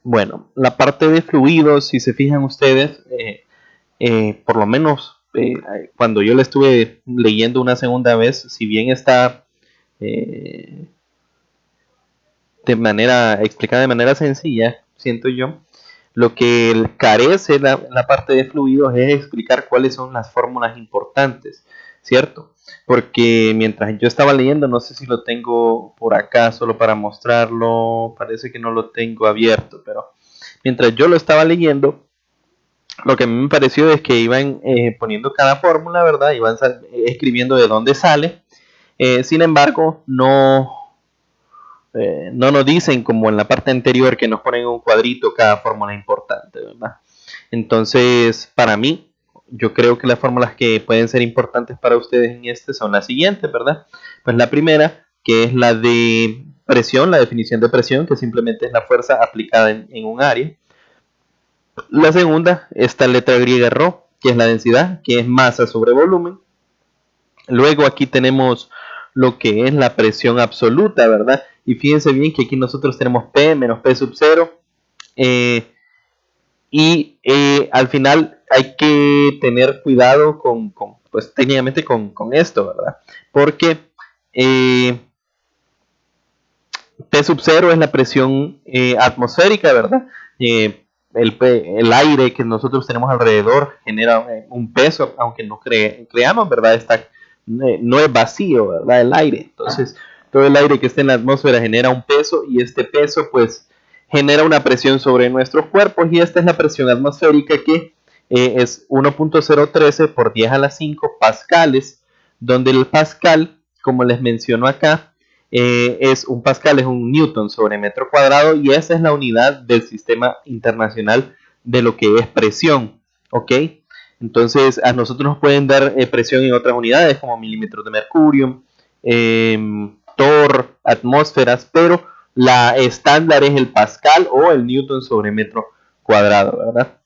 Bueno, la parte de fluidos, si se fijan ustedes, por lo menos cuando yo la estuve leyendo una segunda vez, si bien está eh, explicada de manera sencilla, siento yo, lo que carece la parte de fluidos es explicar cuáles son las fórmulas importantes, ¿cierto? Porque mientras yo estaba leyendo, no sé si lo tengo por acá solo para mostrarlo, parece que no lo tengo abierto, pero mientras yo lo estaba leyendo, lo que a mí me pareció es que iban poniendo cada fórmula, ¿verdad? Iban escribiendo de dónde sale. Sin embargo, no nos dicen como en la parte anterior que nos ponen un cuadrito cada fórmula importante, ¿verdad? Entonces, para mí, yo creo que las fórmulas que pueden ser importantes para ustedes en este son las siguientes, ¿verdad? Pues la primera, que es la de presión, la definición de presión, que simplemente es la fuerza aplicada en un área. La segunda, esta letra griega ρ, que es la densidad, que es masa sobre volumen. Luego aquí tenemos lo que es la presión absoluta, ¿verdad? Y fíjense bien que aquí nosotros tenemos P menos P sub 0. Al final hay que tener cuidado pues técnicamente con esto, ¿verdad? Porque P sub 0 es la presión atmosférica, ¿verdad? El aire que nosotros tenemos alrededor genera un peso, aunque no creamos, ¿verdad? No es vacío, ¿verdad? El aire. Entonces, todo el aire que está en la atmósfera genera un peso y este peso, pues, genera una presión sobre nuestros cuerpos y esta es la presión atmosférica que es 1.013 por 10 a la 5 pascales, donde el pascal, como les menciono acá, un pascal es un newton sobre metro cuadrado y esa es la unidad del sistema internacional de lo que es presión, ¿ok? Entonces a nosotros nos pueden dar presión en otras unidades como milímetros de mercurio, torr, atmósferas, pero la estándar es el pascal o el newton sobre metro cuadrado, ¿verdad?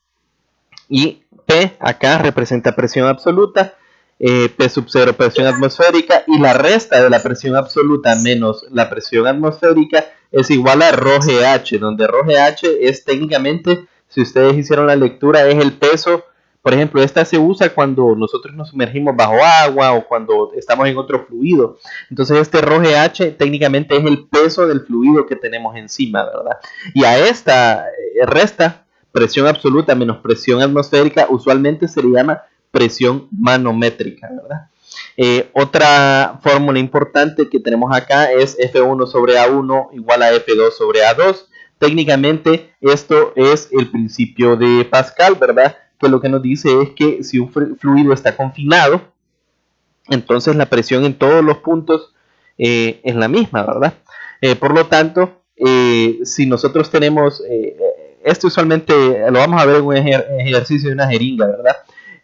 Y P acá representa presión absoluta, P sub 0 presión atmosférica y la resta de la presión absoluta menos la presión atmosférica es igual a ρGH, donde ρGH es técnicamente, si ustedes hicieron la lectura, es el peso. Por ejemplo, esta se usa cuando nosotros nos sumergimos bajo agua o cuando estamos en otro fluido. Entonces este ρGH técnicamente es el peso del fluido que tenemos encima, ¿verdad? Y a esta resta presión absoluta menos presión atmosférica, usualmente se le llama presión manométrica, ¿verdad? Otra fórmula importante que tenemos acá es F1 sobre A1 igual a F2 sobre A2. Técnicamente esto es el principio de Pascal, ¿verdad? Que lo que nos dice es que si un fluido está confinado, entonces la presión en todos los puntos es la misma, ¿verdad? Por lo tanto, si nosotros tenemos, esto usualmente lo vamos a ver en un ejercicio de una jeringa, ¿verdad?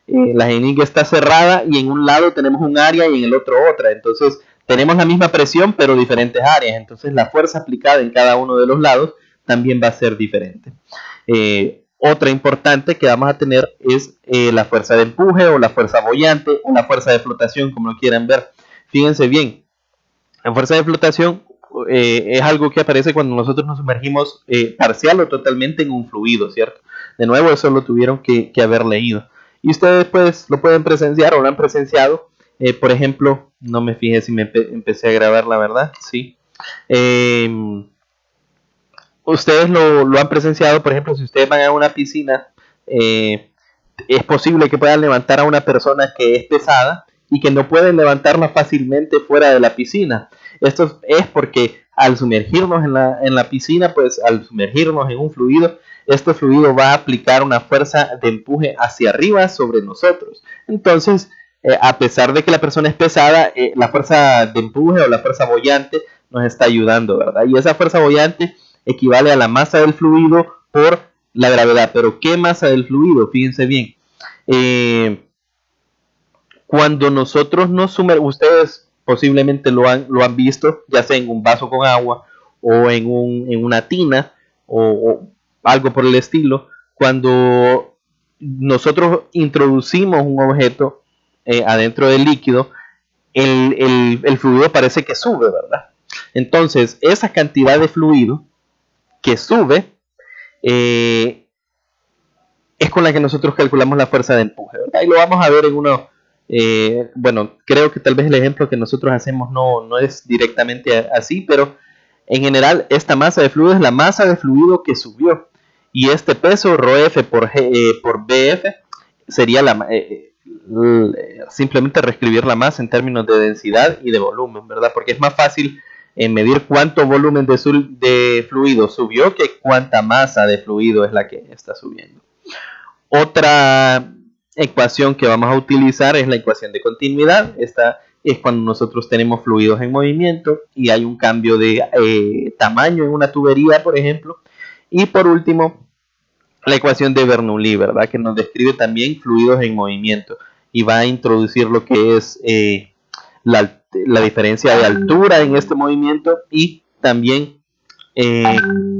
La jeringa está cerrada y en un lado tenemos un área y en el otro otra, entonces tenemos la misma presión pero diferentes áreas, entonces la fuerza aplicada en cada uno de los lados también va a ser diferente. Otra importante que vamos a tener es la fuerza de empuje o la fuerza boyante o la fuerza de flotación, como lo quieran ver. Fíjense bien, la fuerza de flotación es algo que aparece cuando nosotros nos sumergimos parcial o totalmente en un fluido, ¿cierto? De nuevo, eso lo tuvieron que haber leído. Y ustedes pues lo pueden presenciar o lo han presenciado. Por ejemplo, no me fijé si me empecé a grabar, la verdad, sí. Ustedes lo han presenciado, por ejemplo, si ustedes van a una piscina, es posible que puedan levantar a una persona que es pesada y que no pueden levantarla fácilmente fuera de la piscina. Esto es porque al sumergirnos en la piscina, pues al sumergirnos en un fluido, este fluido va a aplicar una fuerza de empuje hacia arriba sobre nosotros. Entonces, a pesar de que la persona es pesada, la fuerza de empuje o la fuerza boyante nos está ayudando, ¿verdad? Y esa fuerza boyante equivale a la masa del fluido por la gravedad. Pero ¿qué masa del fluido? Fíjense bien. Cuando nosotros nos sumergimos, ustedes posiblemente lo han visto, ya sea en un vaso con agua o en una tina o algo por el estilo. Cuando nosotros introducimos un objeto adentro del líquido, el fluido parece que sube, ¿verdad? Entonces, esa cantidad de fluido que sube es con la que nosotros calculamos la fuerza de empuje, ¿verdad? Y lo vamos a ver en uno, bueno, creo que tal vez el ejemplo que nosotros hacemos no es directamente así, pero en general esta masa de fluido es la masa de fluido que subió, y este peso, ρF por BF, sería simplemente reescribir la masa en términos de densidad y de volumen, ¿verdad? Porque es más fácil medir cuánto volumen de fluido subió que cuánta masa de fluido es la que está subiendo. Otra ecuación que vamos a utilizar es la ecuación de continuidad. Esta es cuando nosotros tenemos fluidos en movimiento y hay un cambio de tamaño en una tubería, por ejemplo. Y por último, la ecuación de Bernoulli, ¿verdad? Que nos describe también fluidos en movimiento y va a introducir lo que es la diferencia de altura en este movimiento y también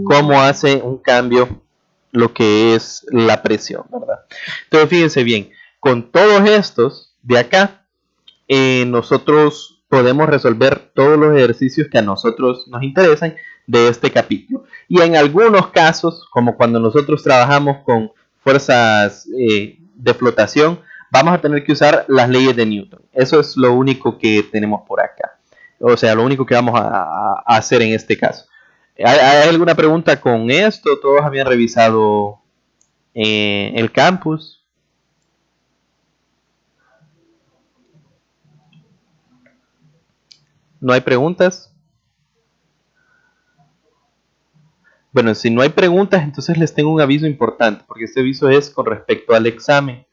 cómo hace un cambio lo que es la presión, ¿verdad? Entonces fíjense bien, con todos estos de acá, nosotros podemos resolver todos los ejercicios que a nosotros nos interesan de este capítulo. Y en algunos casos, como cuando nosotros trabajamos con fuerzas de flotación, vamos a tener que usar las leyes de Newton. Eso es lo único que tenemos por acá. O sea, lo único que vamos a hacer en este caso. ¿Hay alguna pregunta con esto? ¿Todos habían revisado el campus? ¿No hay preguntas? Bueno, si no hay preguntas, entonces les tengo un aviso importante, porque este aviso es con respecto al examen.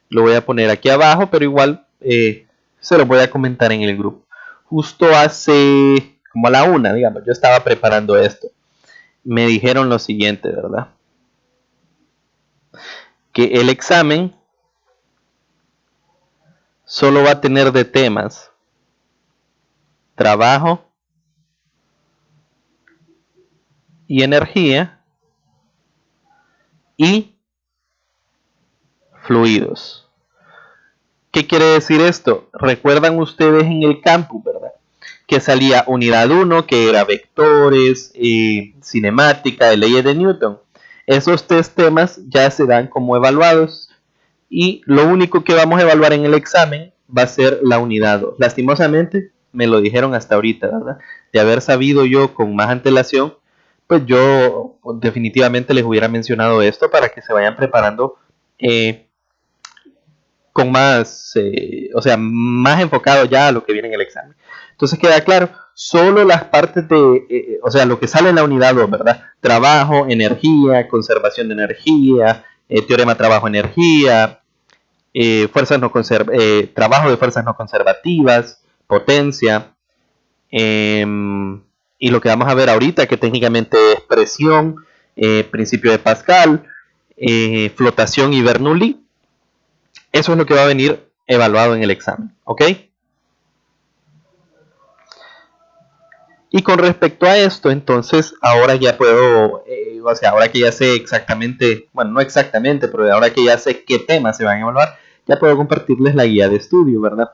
Lo voy a poner aquí abajo, pero igual se lo voy a comentar en el grupo. Justo hace como a la 1, digamos, yo estaba preparando esto. Me dijeron lo siguiente, ¿verdad? Que el examen solo va a tener de temas trabajo y energía y fluidos. ¿Qué quiere decir esto? Recuerdan ustedes en el campus, ¿verdad? Que salía unidad 1, que era vectores, cinemática, leyes de Newton. Esos tres temas ya se dan como evaluados y lo único que vamos a evaluar en el examen va a ser la unidad 2. Lastimosamente, me lo dijeron hasta ahorita, ¿verdad? De haber sabido yo con más antelación, pues yo definitivamente les hubiera mencionado esto para que se vayan preparando con más, o sea, más enfocado ya a lo que viene en el examen. Entonces queda claro, solo las partes de, o sea, lo que sale en la unidad 2, ¿verdad? Trabajo, energía, conservación de energía, teorema trabajo-energía, trabajo de fuerzas no conservativas, potencia, y lo que vamos a ver ahorita, que técnicamente es presión, principio de Pascal, flotación y Bernoulli. Eso es lo que va a venir evaluado en el examen, ¿ok? Y con respecto a esto, entonces, ahora ya puedo, o sea, ahora que ya sé exactamente, bueno, no exactamente, pero ahora que ya sé qué temas se van a evaluar, ya puedo compartirles la guía de estudio, ¿verdad?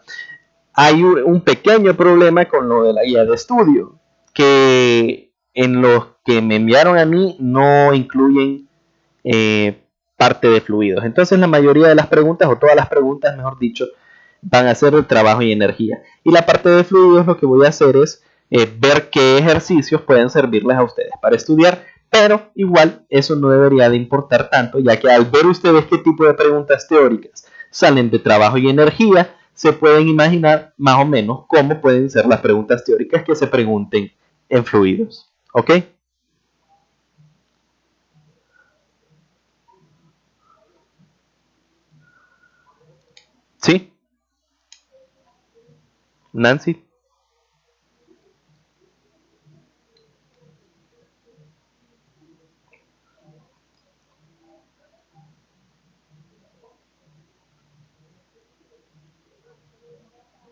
Hay un pequeño problema con lo de la guía de estudio, que en los que me enviaron a mí no incluyen parte de fluidos. Entonces la mayoría de las preguntas, o todas las preguntas, mejor dicho, van a ser de trabajo y energía. Y la parte de fluidos lo que voy a hacer es ver qué ejercicios pueden servirles a ustedes para estudiar, pero igual eso no debería de importar tanto, ya que al ver ustedes qué tipo de preguntas teóricas salen de trabajo y energía, se pueden imaginar más o menos cómo pueden ser las preguntas teóricas que se pregunten en fluidos. ¿Ok? ¿Sí? Nancy.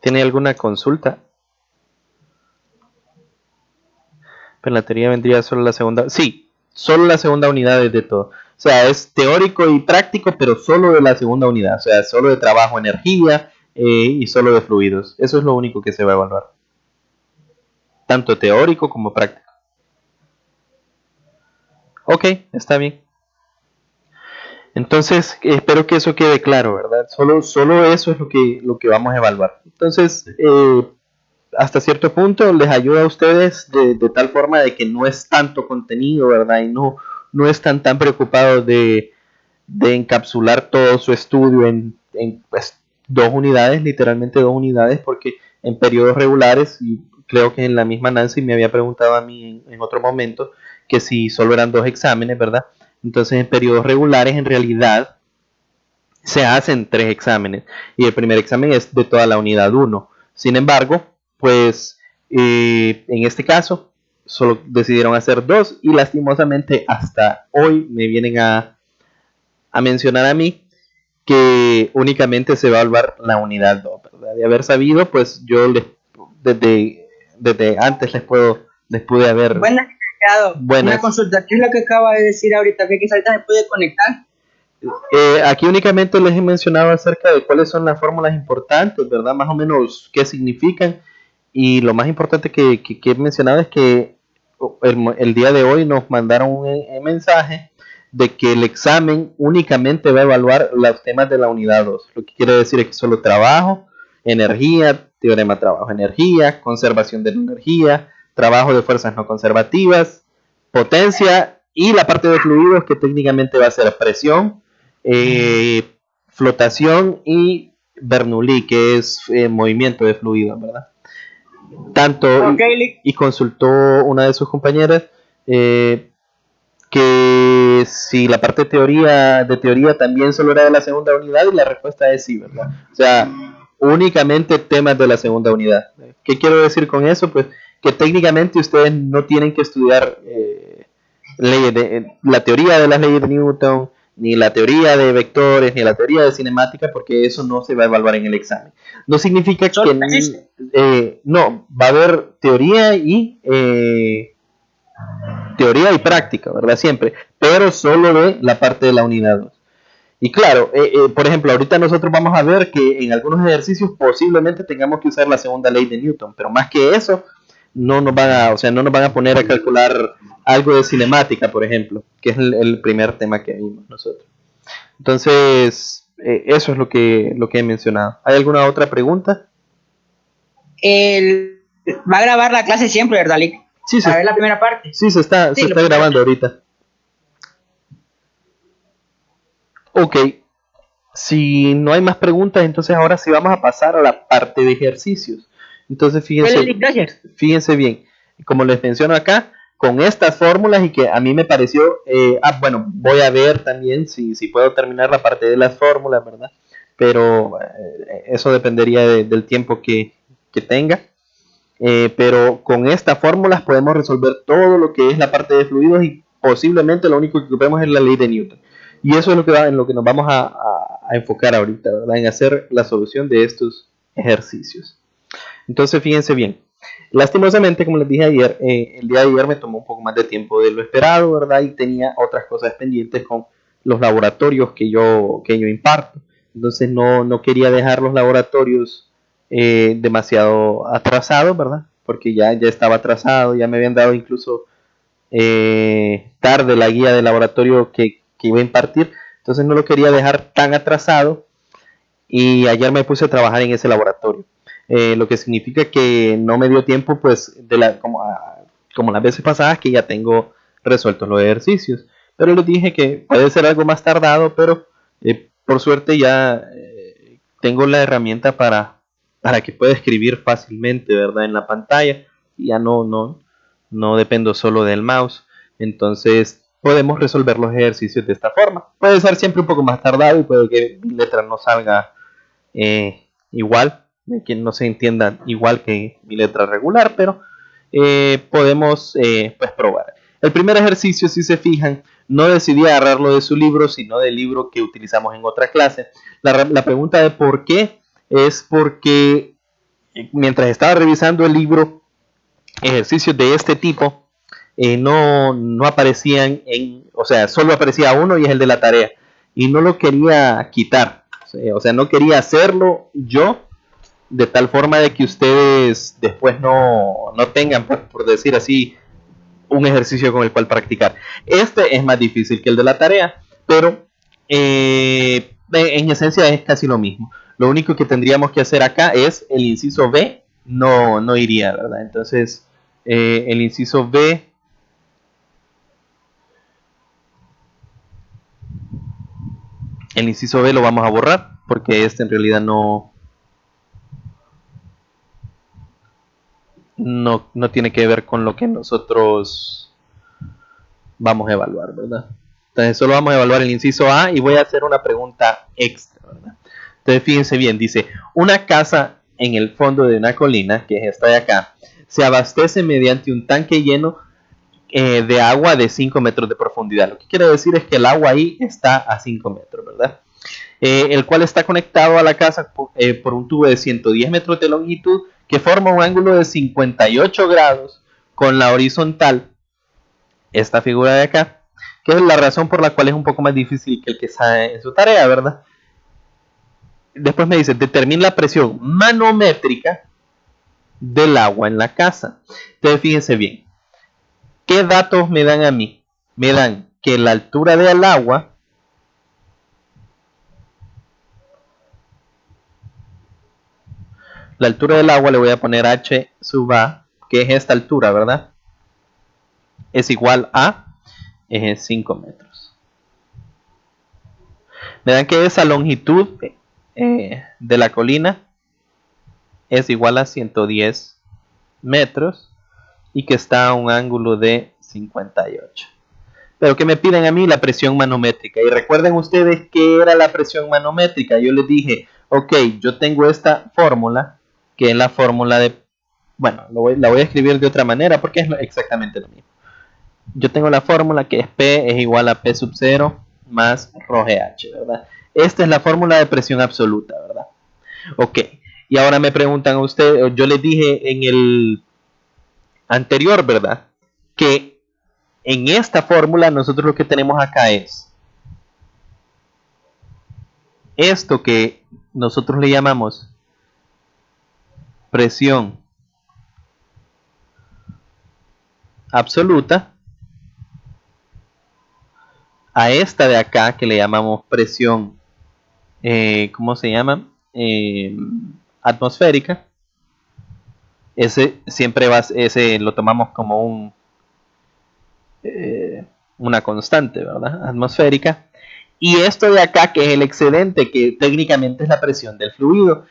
¿Tiene alguna consulta? Pero la teoría vendría solo la segunda. Sí, solo la segunda unidad es de todo. O sea, es teórico y práctico, pero solo de la segunda unidad. O sea, solo de trabajo, energía y solo de fluidos. Eso es lo único que se va a evaluar. Tanto teórico como práctico. Ok, está bien. Entonces, espero que eso quede claro, ¿verdad? Solo eso es lo que vamos a evaluar. Entonces, hasta cierto punto les ayuda a ustedes de tal forma de que no es tanto contenido, ¿verdad? Y no están tan preocupados de encapsular todo su estudio en pues, 2 unidades, literalmente 2 unidades, porque en periodos regulares, y creo que en la misma Nancy me había preguntado a mí en otro momento que si solo eran 2 exámenes, ¿verdad? Entonces en periodos regulares en realidad se hacen 3 exámenes y el primer examen es de toda la unidad 1. Sin embargo, pues en este caso solo decidieron hacer 2 y lastimosamente hasta hoy me vienen a mencionar a mí que únicamente se va a evaluar la unidad 2, ¿verdad? De haber sabido, pues yo desde antes les pude haber... Buenas. Una consulta, ¿qué es lo que acaba de decir ahorita? Que ahorita se puede conectar. Aquí únicamente les he mencionado acerca de cuáles son las fórmulas importantes, ¿verdad? Más o menos qué significan. Y lo más importante que he mencionado es que el día de hoy nos mandaron un mensaje de que el examen únicamente va a evaluar los temas de la unidad 2. Lo que quiere decir es que solo trabajo, energía, teorema trabajo-energía, conservación de la energía, trabajo de fuerzas no conservativas, potencia y la parte de fluidos que técnicamente va a ser presión, flotación y Bernoulli, que es movimiento de fluidos, ¿verdad? Tanto y consultó una de sus compañeras que si la parte de teoría también solo era de la segunda unidad y la respuesta es sí, ¿verdad? O sea, únicamente temas de la segunda unidad. ¿Qué quiero decir con eso? Pues que técnicamente ustedes no tienen que estudiar la teoría de las leyes de Newton, ni la teoría de vectores, ni la teoría de cinemática, porque eso no se va a evaluar en el examen. No significa que no, va a haber teoría y práctica, ¿verdad? Siempre, pero solo de la parte de la unidad 2. Y claro, por ejemplo, ahorita nosotros vamos a ver que en algunos ejercicios posiblemente tengamos que usar la segunda ley de Newton, pero más que eso, no nos van a poner a calcular algo de cinemática, por ejemplo, que es el primer tema que vimos nosotros. Entonces, eso es lo que he mencionado. ¿Hay alguna otra pregunta? Va a grabar la clase siempre, ¿verdad, Lick? Sí, a ver la primera parte. Sí, se está grabando ahorita. Ok. Si no hay más preguntas, entonces ahora sí vamos a pasar a la parte de ejercicios. Entonces fíjense bien, como les menciono acá, con estas fórmulas y que a mí me pareció, bueno, voy a ver también si puedo terminar la parte de las fórmulas, ¿verdad? Pero eso dependería del tiempo que tenga. Pero con estas fórmulas podemos resolver todo lo que es la parte de fluidos y posiblemente lo único que ocupemos es la ley de Newton. Y eso es en lo que nos vamos a enfocar ahorita, ¿verdad? En hacer la solución de estos ejercicios. Entonces, fíjense bien. Lastimosamente, como les dije ayer, el día de ayer me tomó un poco más de tiempo de lo esperado, ¿verdad? Y tenía otras cosas pendientes con los laboratorios que yo imparto. Entonces, no quería dejar los laboratorios demasiado atrasados, ¿verdad? Porque ya estaba atrasado, ya me habían dado incluso tarde la guía de laboratorio que iba a impartir, entonces no lo quería dejar tan atrasado y ayer me puse a trabajar en ese laboratorio, lo que significa que no me dio tiempo pues como las veces pasadas que ya tengo resueltos los ejercicios, pero les dije que puede ser algo más tardado, pero por suerte ya tengo la herramienta para que pueda escribir fácilmente, ¿verdad? En la pantalla y ya no dependo solo del mouse. Entonces podemos resolver los ejercicios de esta forma. Puede ser siempre un poco más tardado y puede que mi letra no salga igual, que no se entienda igual que mi letra regular, pero podemos pues probar. El primer ejercicio, si se fijan, no decidí agarrarlo de su libro, sino del libro que utilizamos en otra clase. La pregunta de por qué es porque mientras estaba revisando el libro, ejercicios de este tipo no aparecían o sea, solo aparecía uno y es el de la tarea. Y no lo quería quitar, o sea, no quería hacerlo yo de tal forma de que ustedes después no tengan, por decir así, un ejercicio con el cual practicar. Este es más difícil que el de la tarea, pero En esencia es casi lo mismo. Lo único que tendríamos que hacer acá es el inciso B, no iría, ¿verdad? Entonces, el inciso B lo vamos a borrar porque este en realidad no tiene que ver con lo que nosotros vamos a evaluar, ¿verdad? Entonces solo vamos a evaluar el inciso A y voy a hacer una pregunta extra, ¿verdad? Entonces fíjense bien, dice, una casa en el fondo de una colina, que es esta de acá, se abastece mediante un tanque lleno de agua de 5 metros de profundidad. Lo que quiere decir es que el agua ahí está a 5 metros, ¿verdad? El cual está conectado a la casa por un tubo de 110 metros de longitud que forma un ángulo de 58 grados con la horizontal, esta figura de acá, que es la razón por la cual es un poco más difícil que el que sabe en su tarea, ¿verdad? Después me dice, determina la presión manométrica del agua en la casa. Entonces fíjense bien, ¿qué datos me dan a mí? Me dan que la altura del agua le voy a poner H sub A, que es esta altura, ¿verdad? Es igual a 5 metros. Me dan que esa longitud de la colina es igual a 110 metros y que está a un ángulo de 58. Pero que me piden a mí la presión manométrica. Y recuerden ustedes qué era la presión manométrica. Yo les dije, ok, yo tengo esta fórmula, que es la fórmula de... Bueno, la voy a escribir de otra manera porque es exactamente lo mismo. Yo tengo la fórmula que es P es igual a P sub 0 más ρh, ¿verdad? Esta es la fórmula de presión absoluta, ¿verdad? Ok, y ahora me preguntan a ustedes, yo les dije en el anterior, ¿verdad? Que en esta fórmula nosotros lo que tenemos acá es esto que nosotros le llamamos presión absoluta, a esta de acá que le llamamos presión, ¿cómo se llama? Atmosférica. Ese siempre ese lo tomamos como una constante, ¿verdad? Atmosférica. Y esto de acá, que es el excedente, que técnicamente es la presión del fluido.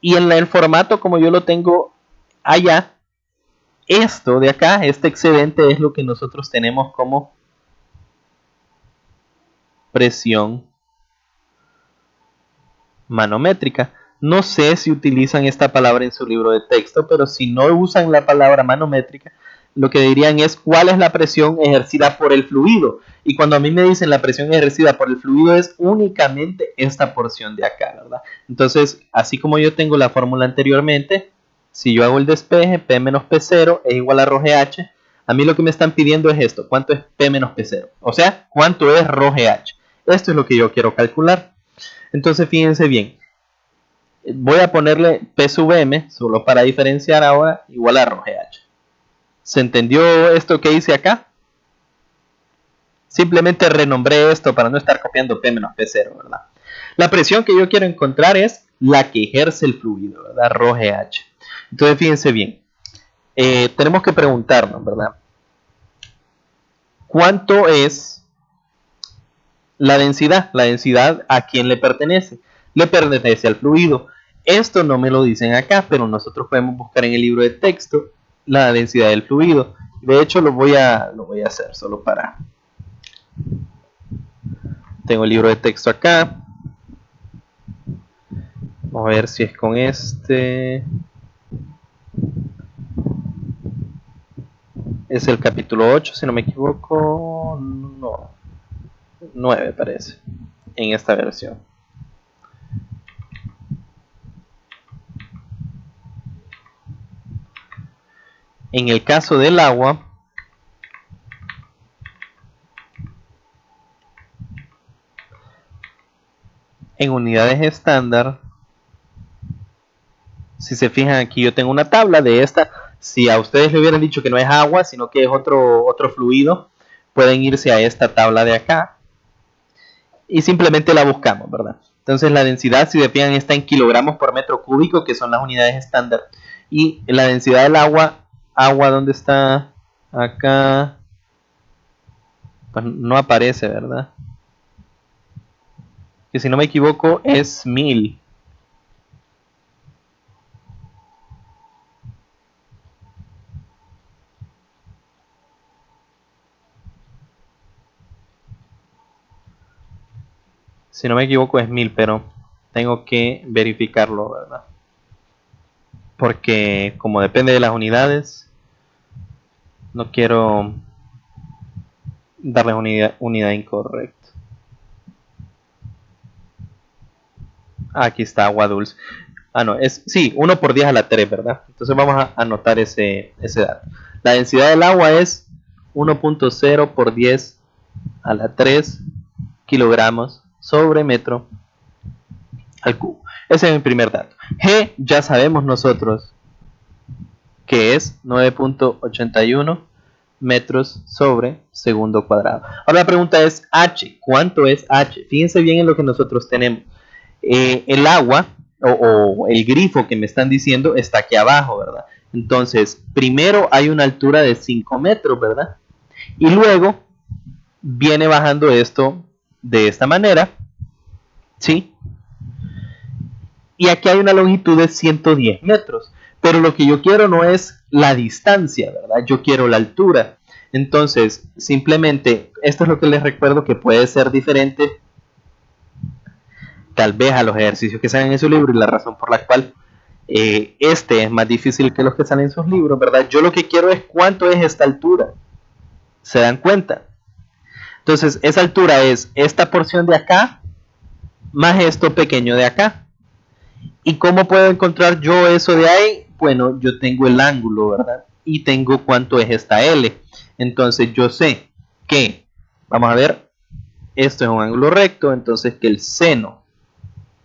Y en el formato como yo lo tengo allá, esto de acá, este excedente es lo que nosotros tenemos como presión manométrica. No sé si utilizan esta palabra en su libro de texto, pero si no usan la palabra manométrica, lo que dirían es cuál es la presión ejercida por el fluido. Y cuando a mí me dicen la presión ejercida por el fluido es únicamente esta porción de acá, ¿verdad? Entonces, así como yo tengo la fórmula anteriormente, si yo hago el despeje, P menos P0 es igual a ρgh, a mí lo que me están pidiendo es esto, ¿cuánto es P menos P0? O sea, ¿cuánto es ρgh? Esto es lo que yo quiero calcular. Entonces, fíjense bien, voy a ponerle P sub M, solo para diferenciar ahora, igual a ρgh. ¿Se entendió esto que hice acá? Simplemente renombré esto para no estar copiando P menos P0, ¿verdad? La presión que yo quiero encontrar es la que ejerce el fluido, ¿verdad? ρgh. Entonces, fíjense bien. Tenemos que preguntarnos, ¿verdad? ¿Cuánto es la densidad? La densidad, ¿a quién le pertenece? Le pertenece al fluido. Esto no me lo dicen acá, pero nosotros podemos buscar en el libro de texto la densidad del fluido. De hecho, lo voy a hacer solo para... Tengo el libro de texto acá. Vamos a ver si es con este. Es el capítulo 8, si no me equivoco. No. 9 parece. En esta versión. En el caso del agua, en unidades estándar, si se fijan aquí yo tengo una tabla de esta. Si a ustedes le hubieran dicho que no es agua, sino que es otro fluido, pueden irse a esta tabla de acá. y simplemente la buscamos, ¿verdad? Entonces la densidad, si se fijan, está en kilogramos por metro cúbico, que son las unidades estándar. Y la densidad del agua, ¿dónde está? Acá, pues no aparece, ¿verdad? Que si no me equivoco es 1000. Si no me equivoco es 1000, pero tengo que verificarlo, ¿verdad? Porque como depende de las unidades, no quiero darles unidad incorrecta. Aquí está agua dulce. No, sí, 1 por 10 a la 3, ¿verdad? Entonces vamos a anotar ese dato. La densidad del agua es 1.0 por 10 a la 3 kilogramos sobre metro al cubo. Ese es el primer dato. G ya sabemos nosotros que es 9.81 metros sobre segundo cuadrado. Ahora la pregunta es H. ¿Cuánto es H? Fíjense bien en lo que nosotros tenemos. El agua o el grifo que me están diciendo está aquí abajo, ¿verdad? Entonces, primero hay una altura de 5 metros, ¿verdad? Y luego viene bajando esto de esta manera, ¿sí? Y aquí hay una longitud de 110 metros. Pero lo que yo quiero no es la distancia, ¿verdad? Yo quiero la altura. Entonces, simplemente, esto es lo que les recuerdo que puede ser diferente tal vez a los ejercicios que salen en su libro y la razón por la cual este es más difícil que los que salen en sus libros, ¿verdad? Yo lo que quiero es cuánto es esta altura. ¿Se dan cuenta? Entonces, esa altura es esta porción de acá más esto pequeño de acá. ¿Y cómo puedo encontrar yo eso de ahí? Bueno, yo tengo el ángulo, ¿verdad? Y tengo cuánto es esta L. Entonces yo sé que, vamos a ver, esto es un ángulo recto, entonces que el seno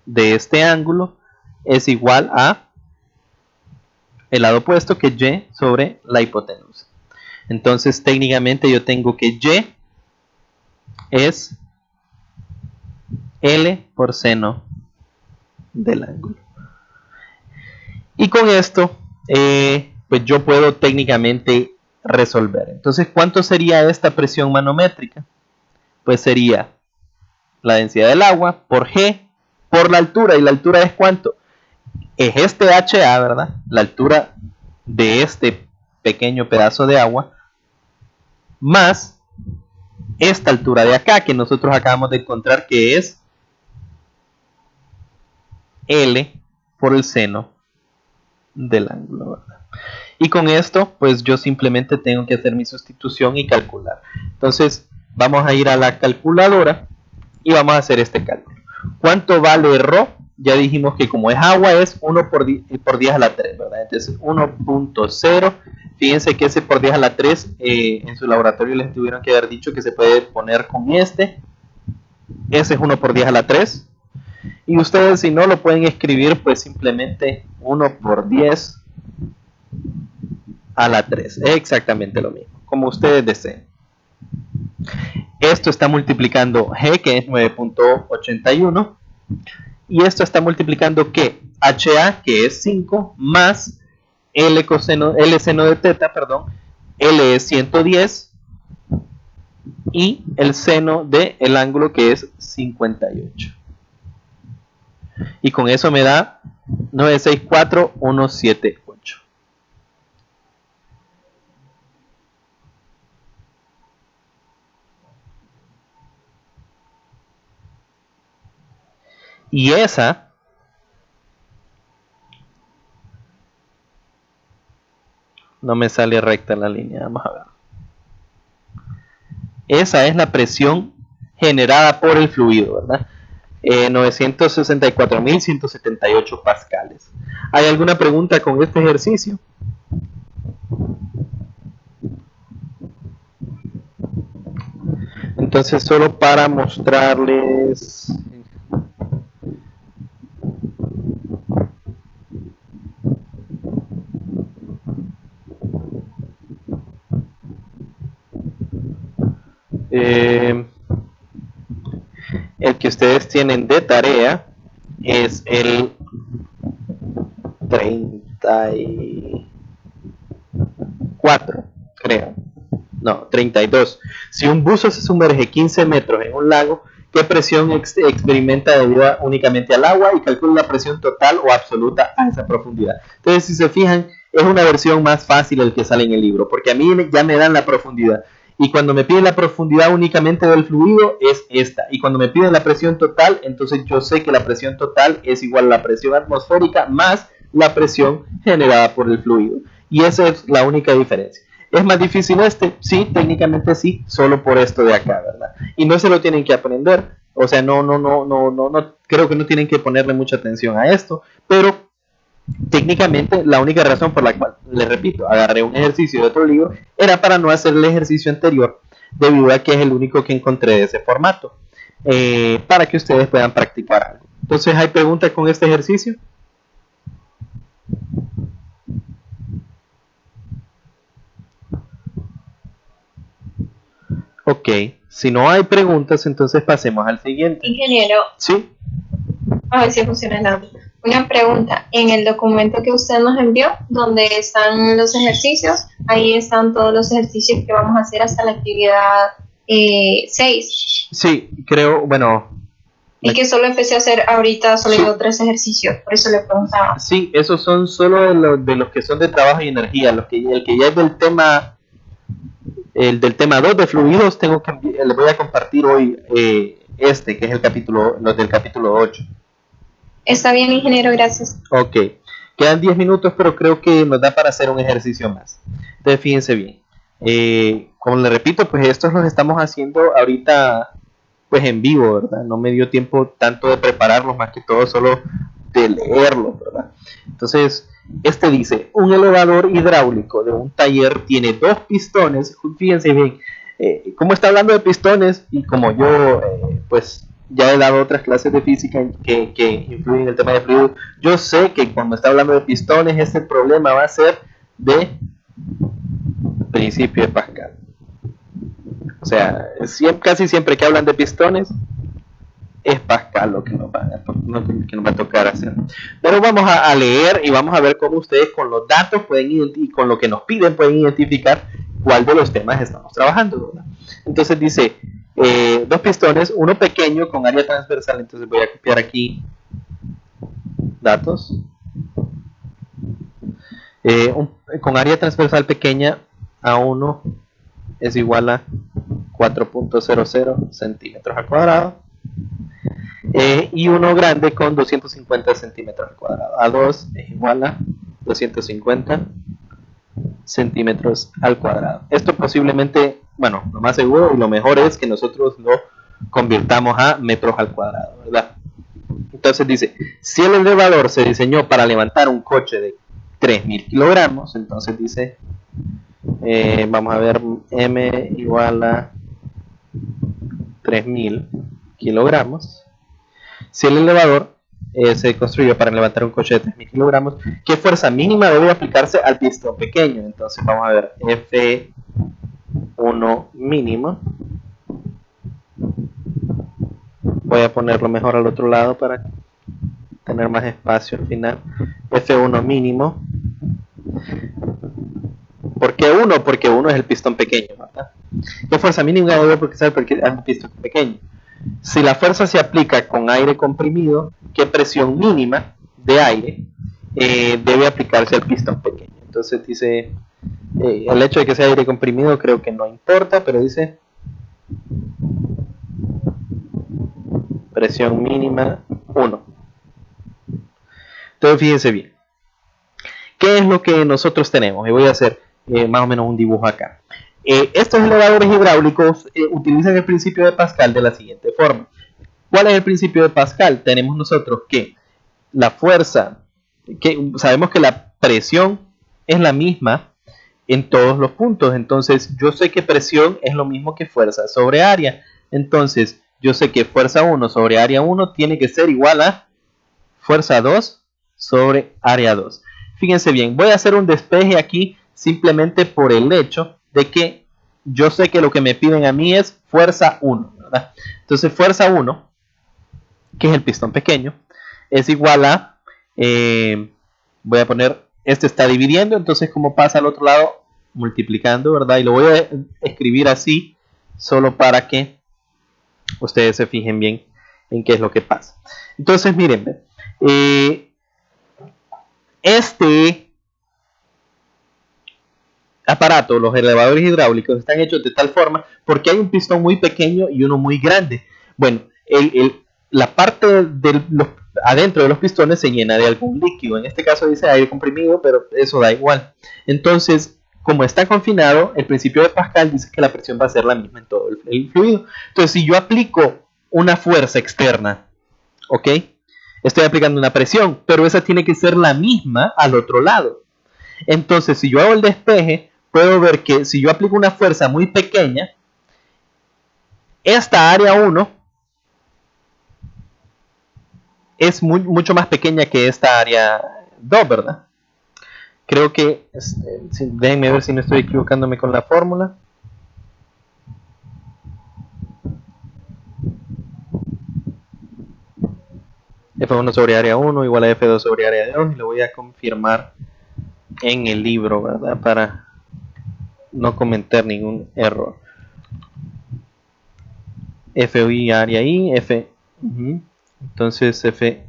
de este ángulo es igual a el lado opuesto, que es y sobre la hipotenusa. Entonces técnicamente yo tengo que y es L por seno del ángulo. Y con esto, pues yo puedo técnicamente resolver. Entonces, ¿cuánto sería esta presión manométrica? Pues sería la densidad del agua por G por la altura. ¿Y la altura es cuánto? Es este HA, ¿verdad? La altura de este pequeño pedazo de agua más esta altura de acá que nosotros acabamos de encontrar, que es L por el seno del ángulo, ¿verdad? Y con esto, pues yo simplemente tengo que hacer mi sustitución y calcular. Entonces, vamos a ir a la calculadora y vamos a hacer este cálculo. ¿Cuánto vale ρ? Ya dijimos que como es agua es 1 por 10 a la 3, ¿verdad? Entonces 1.0. Fíjense que ese por 10 a la 3 en su laboratorio les tuvieron que haber dicho que se puede poner con este. Ese es 1 por 10 a la 3. Y ustedes, si no lo pueden escribir, pues simplemente 1 por 10 a la 3. Es exactamente lo mismo, como ustedes deseen. Esto está multiplicando G, que es 9.81. Y esto está multiplicando ¿qué? HA, que es 5, más L seno de teta, perdón. L es 110. Y el seno del ángulo, que es 58. Y con eso me da 964,178. Y esa no me sale recta la línea, vamos a ver. Esa es la presión generada por el fluido, ¿verdad? 964.178 pascales. ¿Hay alguna pregunta con este ejercicio? Entonces, solo para mostrarles El que ustedes tienen de tarea es el 34, creo. No, 32. Si un buzo se sumerge 15 metros en un lago, ¿qué presión experimenta debido únicamente al agua? Y calcula la presión total o absoluta a esa profundidad. Entonces, si se fijan, es una versión más fácil el que sale en el libro, porque a mí ya me dan la profundidad. Y cuando me piden la profundidad únicamente del fluido, es esta. Y cuando me piden la presión total, entonces yo sé que la presión total es igual a la presión atmosférica más la presión generada por el fluido. Y esa es la única diferencia. ¿Es más difícil este? Sí, técnicamente sí, solo por esto de acá, ¿verdad? Y no se lo tienen que aprender. O sea, no, creo que no tienen que ponerle mucha atención a esto, pero técnicamente la única razón por la cual, les repito, agarré un ejercicio de otro libro era para no hacer el ejercicio anterior, debido a que es el único que encontré de ese formato, para que ustedes puedan practicar algo. Entonces, ¿hay preguntas con este ejercicio? Ok, si no hay preguntas, entonces pasemos al siguiente. Ingeniero. Sí. A ver si funciona el audio. Una pregunta, en el documento que usted nos envió, donde están los ejercicios, ahí están todos los ejercicios que vamos a hacer hasta la actividad 6. Sí, creo, bueno. Es que solo empecé a hacer ahorita, solo llevo 3 ejercicios, por eso le preguntaba. Sí, esos son solo de los que son de trabajo y energía, el que ya es del tema... El del tema 2 de fluidos, les voy a compartir hoy que es los del capítulo 8. Está bien, ingeniero, gracias. Ok, quedan 10 minutos, pero creo que nos da para hacer un ejercicio más. Entonces, fíjense bien. Como les repito, pues estos los estamos haciendo ahorita pues en vivo, ¿verdad? No me dio tiempo tanto de prepararlos, más que todo solo de leerlos, ¿verdad? Entonces, este dice, un elevador hidráulico de un taller tiene 2 pistones. Fíjense bien, como está hablando de pistones, y como yo pues ya he dado otras clases de física que influyen en el tema de fluidos, yo sé que cuando está hablando de pistones, este problema va a ser de principio de Pascal. O sea, casi siempre que hablan de pistones, es Pascal lo que nos va a tocar hacer. Pero vamos a leer y vamos a ver cómo ustedes con los datos y con lo que nos piden pueden identificar cuál de los temas estamos trabajando, ¿verdad? Entonces dice, 2 pistones, uno pequeño con área transversal. Entonces voy a copiar aquí datos. Con área transversal pequeña, A1 es igual a 4.00 centímetros al cuadrado. Y uno grande con 250 centímetros al cuadrado. A2 es igual a 250 centímetros al cuadrado. Esto posiblemente, bueno, lo más seguro y lo mejor es que nosotros lo convirtamos a metros al cuadrado, ¿verdad? Entonces dice, si el elevador se diseñó para levantar un coche de 3.000 kilogramos, entonces dice, vamos a ver, M igual a 3.000 kilogramos. Si el elevador se construyó para levantar un coche de 3.000 kilogramos, ¿qué fuerza mínima debe aplicarse al pistón pequeño? Entonces vamos a ver, F1 mínimo. Voy a ponerlo mejor al otro lado para tener más espacio al final. F1 mínimo. ¿Por qué 1? Porque 1 es el pistón pequeño, ¿verdad? ¿Qué fuerza mínima debe aplicarse al pistón pequeño? Si la fuerza se aplica con aire comprimido, ¿qué presión mínima de aire debe aplicarse al pistón pequeño? Entonces dice, el hecho de que sea aire comprimido creo que no importa, pero dice presión mínima 1. Entonces fíjense bien, ¿qué es lo que nosotros tenemos? Y voy a hacer más o menos un dibujo acá. Estos elevadores hidráulicos utilizan el principio de Pascal de la siguiente forma. ¿Cuál es el principio de Pascal? Tenemos nosotros que la fuerza, que sabemos que la presión es la misma en todos los puntos. Entonces yo sé que presión es lo mismo que fuerza sobre área. Entonces yo sé que fuerza 1 sobre área 1 tiene que ser igual a fuerza 2 sobre área 2. Fíjense bien, voy a hacer un despeje aquí simplemente por el hecho de que yo sé que lo que me piden a mí es fuerza 1. ¿verdad? Entonces fuerza 1, que es el pistón pequeño, es igual a, voy a poner, este está dividiendo, entonces como pasa al otro lado, multiplicando, ¿verdad? Y lo voy a escribir así, solo para que ustedes se fijen bien en qué es lo que pasa. Entonces miren, este aparato, los elevadores hidráulicos, están hechos de tal forma porque hay un pistón muy pequeño y uno muy grande. Bueno, la parte adentro de los pistones se llena de algún líquido. En este caso dice aire comprimido, pero eso da igual. Entonces, como está confinado, el principio de Pascal dice que la presión va a ser la misma en todo el fluido. Entonces, si yo aplico una fuerza externa, ¿ok? Estoy aplicando una presión, pero esa tiene que ser la misma al otro lado. Entonces, si yo hago el despeje, puedo ver que si yo aplico una fuerza muy pequeña, esta área 1 es mucho más pequeña que esta área 2, ¿verdad? Creo que, déjenme ver si no estoy equivocándome con la fórmula. F1 sobre área 1 igual a F2 sobre área 2, y lo voy a confirmar en el libro, ¿verdad? Para no cometer ningún error. FI área I, F. Entonces F.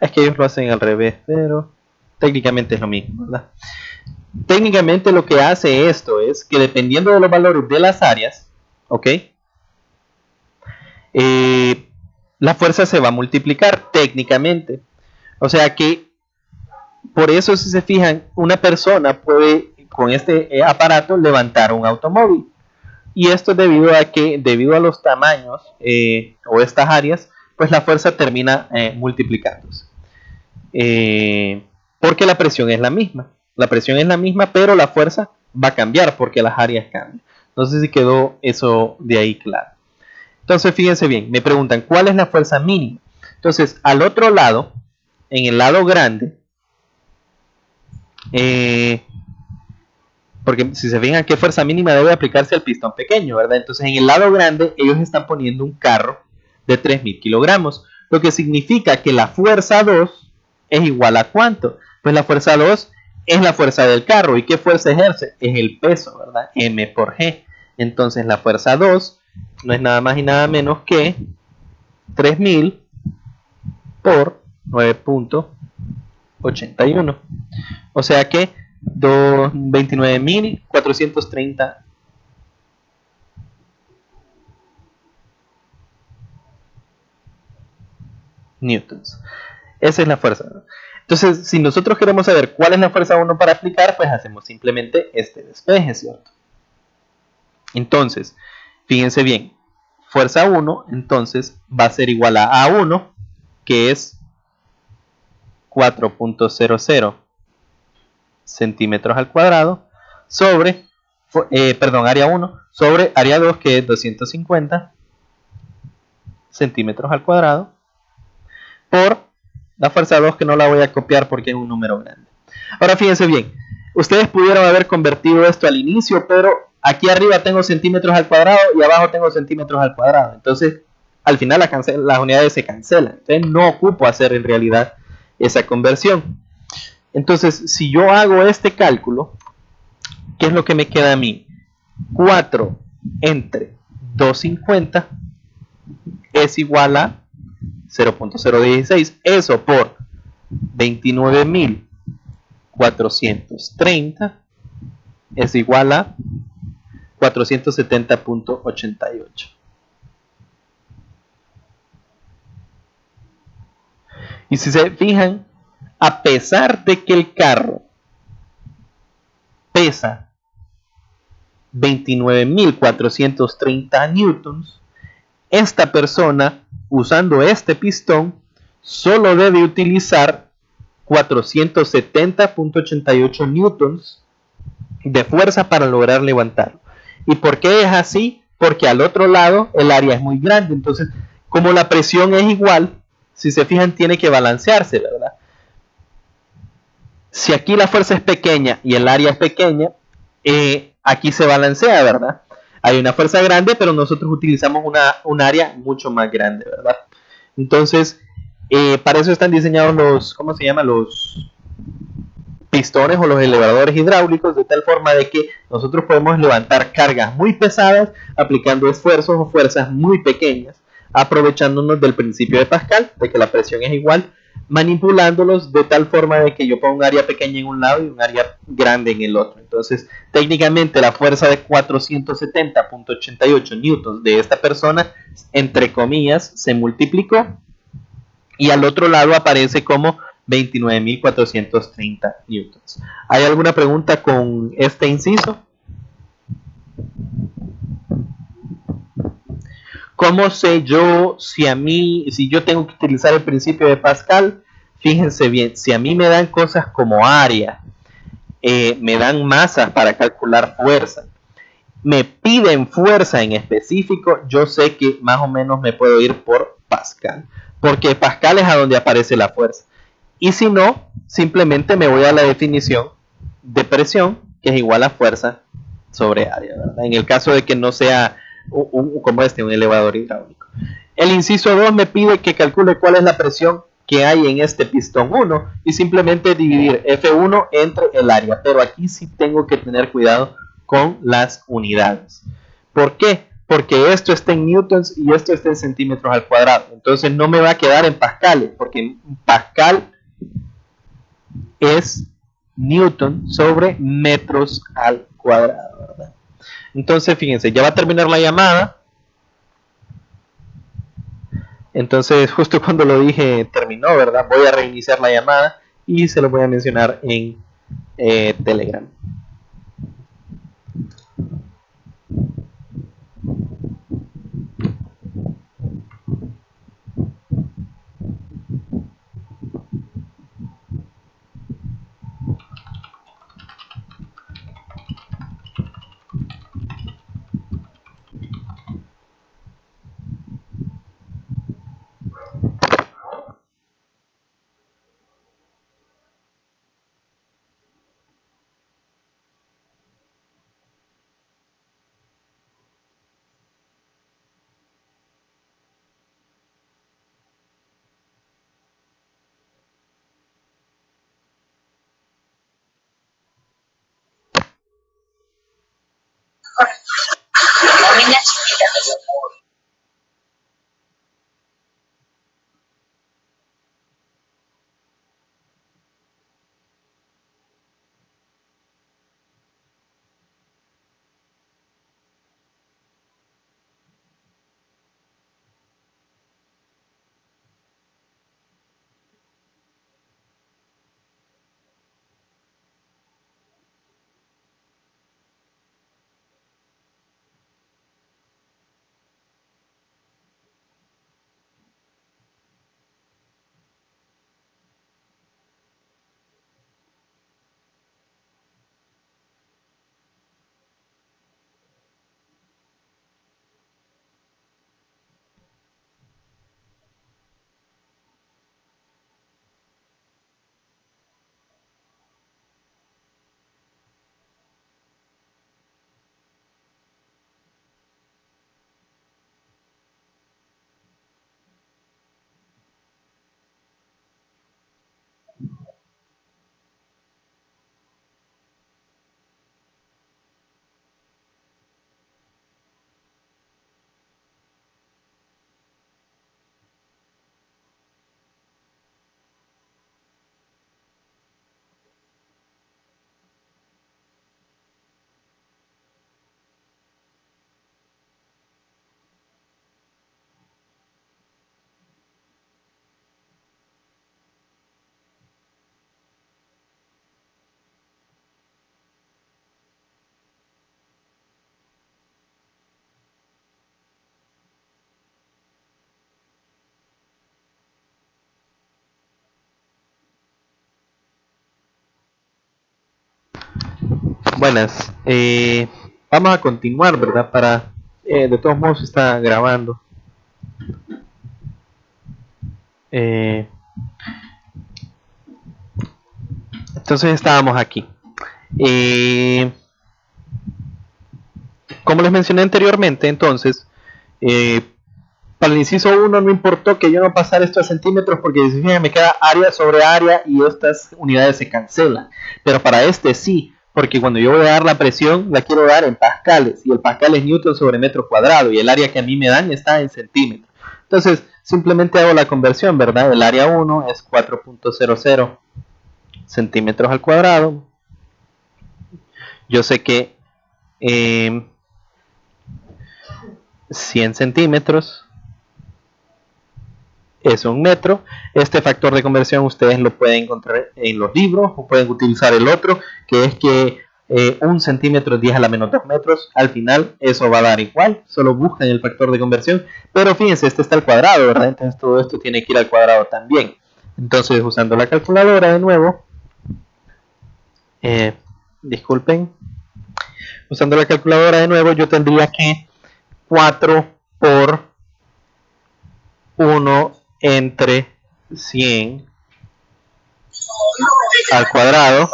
Es que ellos lo hacen al revés, pero técnicamente es lo mismo, ¿verdad? Técnicamente lo que hace esto es que dependiendo de los valores de las áreas, ¿ok? La fuerza se va a multiplicar técnicamente. O sea que por eso, si se fijan, una persona puede con este aparato levantar un automóvil. Y esto es debido a que, debido a los tamaños o estas áreas, pues la fuerza termina multiplicándose. Porque la presión es la misma. La presión es la misma, pero la fuerza va a cambiar porque las áreas cambian. No sé si quedó eso de ahí claro. Entonces, fíjense bien, me preguntan, ¿cuál es la fuerza mínima? Entonces, al otro lado, en el lado grande, porque si se fijan, ¿qué fuerza mínima debe aplicarse al pistón pequeño, verdad? Entonces, en el lado grande, ellos están poniendo un carro de 3.000 kilogramos, lo que significa que la fuerza 2 es igual a ¿cuánto? Pues la fuerza 2 es la fuerza del carro. ¿Y qué fuerza ejerce? Es el peso, ¿verdad? M por G. Entonces, la fuerza 2 no es nada más y nada menos que 3.000 por 9.81. O sea que 29.430 newtons. Esa es la fuerza. Entonces, si nosotros queremos saber cuál es la fuerza 1 para aplicar, pues hacemos simplemente este despeje, ¿cierto? Entonces, fíjense bien, fuerza 1 entonces va a ser igual a A1, que es 4.00 centímetros al cuadrado, sobre, área 1, sobre área 2, que es 250 centímetros al cuadrado, por la fuerza 2, que no la voy a copiar porque es un número grande. Ahora fíjense bien, ustedes pudieron haber convertido esto al inicio, pero aquí arriba tengo centímetros al cuadrado y abajo tengo centímetros al cuadrado. Entonces, al final las unidades se cancelan. Entonces, no ocupo hacer en realidad esa conversión. Entonces, si yo hago este cálculo, ¿qué es lo que me queda a mí? 4 entre 250 es igual a 0.016. Eso por 29.430 es igual a 470.88. Y si se fijan, a pesar de que el carro pesa 29.430 newtons, esta persona, usando este pistón, solo debe utilizar 470.88 newtons de fuerza para lograr levantarlo. ¿Y por qué es así? Porque al otro lado el área es muy grande. Entonces, como la presión es igual, si se fijan, tiene que balancearse, ¿verdad? Si aquí la fuerza es pequeña y el área es pequeña, aquí se balancea, ¿verdad? hay una fuerza grande, pero nosotros utilizamos un área mucho más grande, ¿verdad? Entonces, para eso están diseñados los, ¿cómo se llama? Los pistones o los elevadores hidráulicos, de tal forma de que nosotros podemos levantar cargas muy pesadas aplicando esfuerzos o fuerzas muy pequeñas, aprovechándonos del principio de Pascal, de que la presión es igual, manipulándolos de tal forma de que yo ponga un área pequeña en un lado y un área grande en el otro. Entonces, técnicamente la fuerza de 470.88 newtons de esta persona, entre comillas, se multiplicó y al otro lado aparece como 29.430 newtons. ¿Hay alguna pregunta con este inciso? ¿Cómo sé yo si yo tengo que utilizar el principio de Pascal? Fíjense bien, si a mí me dan cosas como área, me dan masas para calcular fuerza, me piden fuerza en específico, yo sé que más o menos me puedo ir por Pascal, porque Pascal es a donde aparece la fuerza. Y si no, simplemente me voy a la definición de presión, que es igual a fuerza sobre área, ¿verdad? En el caso de que no sea como un elevador hidráulico. El inciso 2 me pide que calcule cuál es la presión que hay en este pistón 1 y simplemente dividir F1 entre el área. Pero aquí sí tengo que tener cuidado con las unidades. ¿Por qué? Porque esto está en newtons y esto está en centímetros al cuadrado. Entonces no me va a quedar en pascales, porque Pascal es newton sobre metros al cuadrado, ¿verdad? Entonces, fíjense, ya va a terminar la llamada. Entonces, justo cuando lo dije, terminó, ¿verdad? Voy a reiniciar la llamada y se lo voy a mencionar en Telegram. Buenas. Vamos a continuar, ¿verdad? De todos modos está grabando. Entonces estábamos aquí. como les mencioné anteriormente, entonces, para el inciso 1 no importó que yo no pasara esto a centímetros porque si fijan me queda área sobre área y estas unidades se cancelan. Pero para este sí, porque cuando yo voy a dar la presión la quiero dar en pascales y el pascal es newton sobre metro cuadrado y el área que a mí me dan está en centímetros. Entonces simplemente hago la conversión, ¿verdad? El área 1 es 4.00 centímetros al cuadrado. Yo sé que 100 centímetros es un metro. Este factor de conversión ustedes lo pueden encontrar en los libros o pueden utilizar el otro, que es que 1 centímetro es 10 a la menos 2 metros. Al final eso va a dar igual, solo buscan el factor de conversión. Pero fíjense, este está al cuadrado, ¿verdad? Entonces todo esto tiene que ir al cuadrado también. Entonces usando la calculadora de nuevo, disculpen, usando la calculadora de nuevo yo tendría que 4 por 1 entre 100 al cuadrado.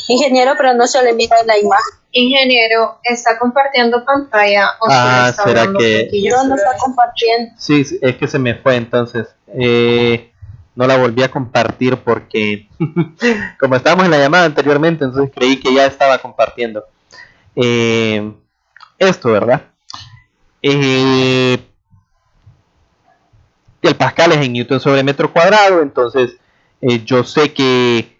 Ingeniero, pero no se le mira en la imagen. Ingeniero, ¿está compartiendo pantalla o Ah, está ¿será hablando que no está compartiendo? Sí, es que se me fue entonces. No la volví a compartir porque como estábamos en la llamada anteriormente, entonces creí que ya estaba compartiendo. Esto, ¿verdad? El pascal es en newton sobre metro cuadrado, entonces yo sé que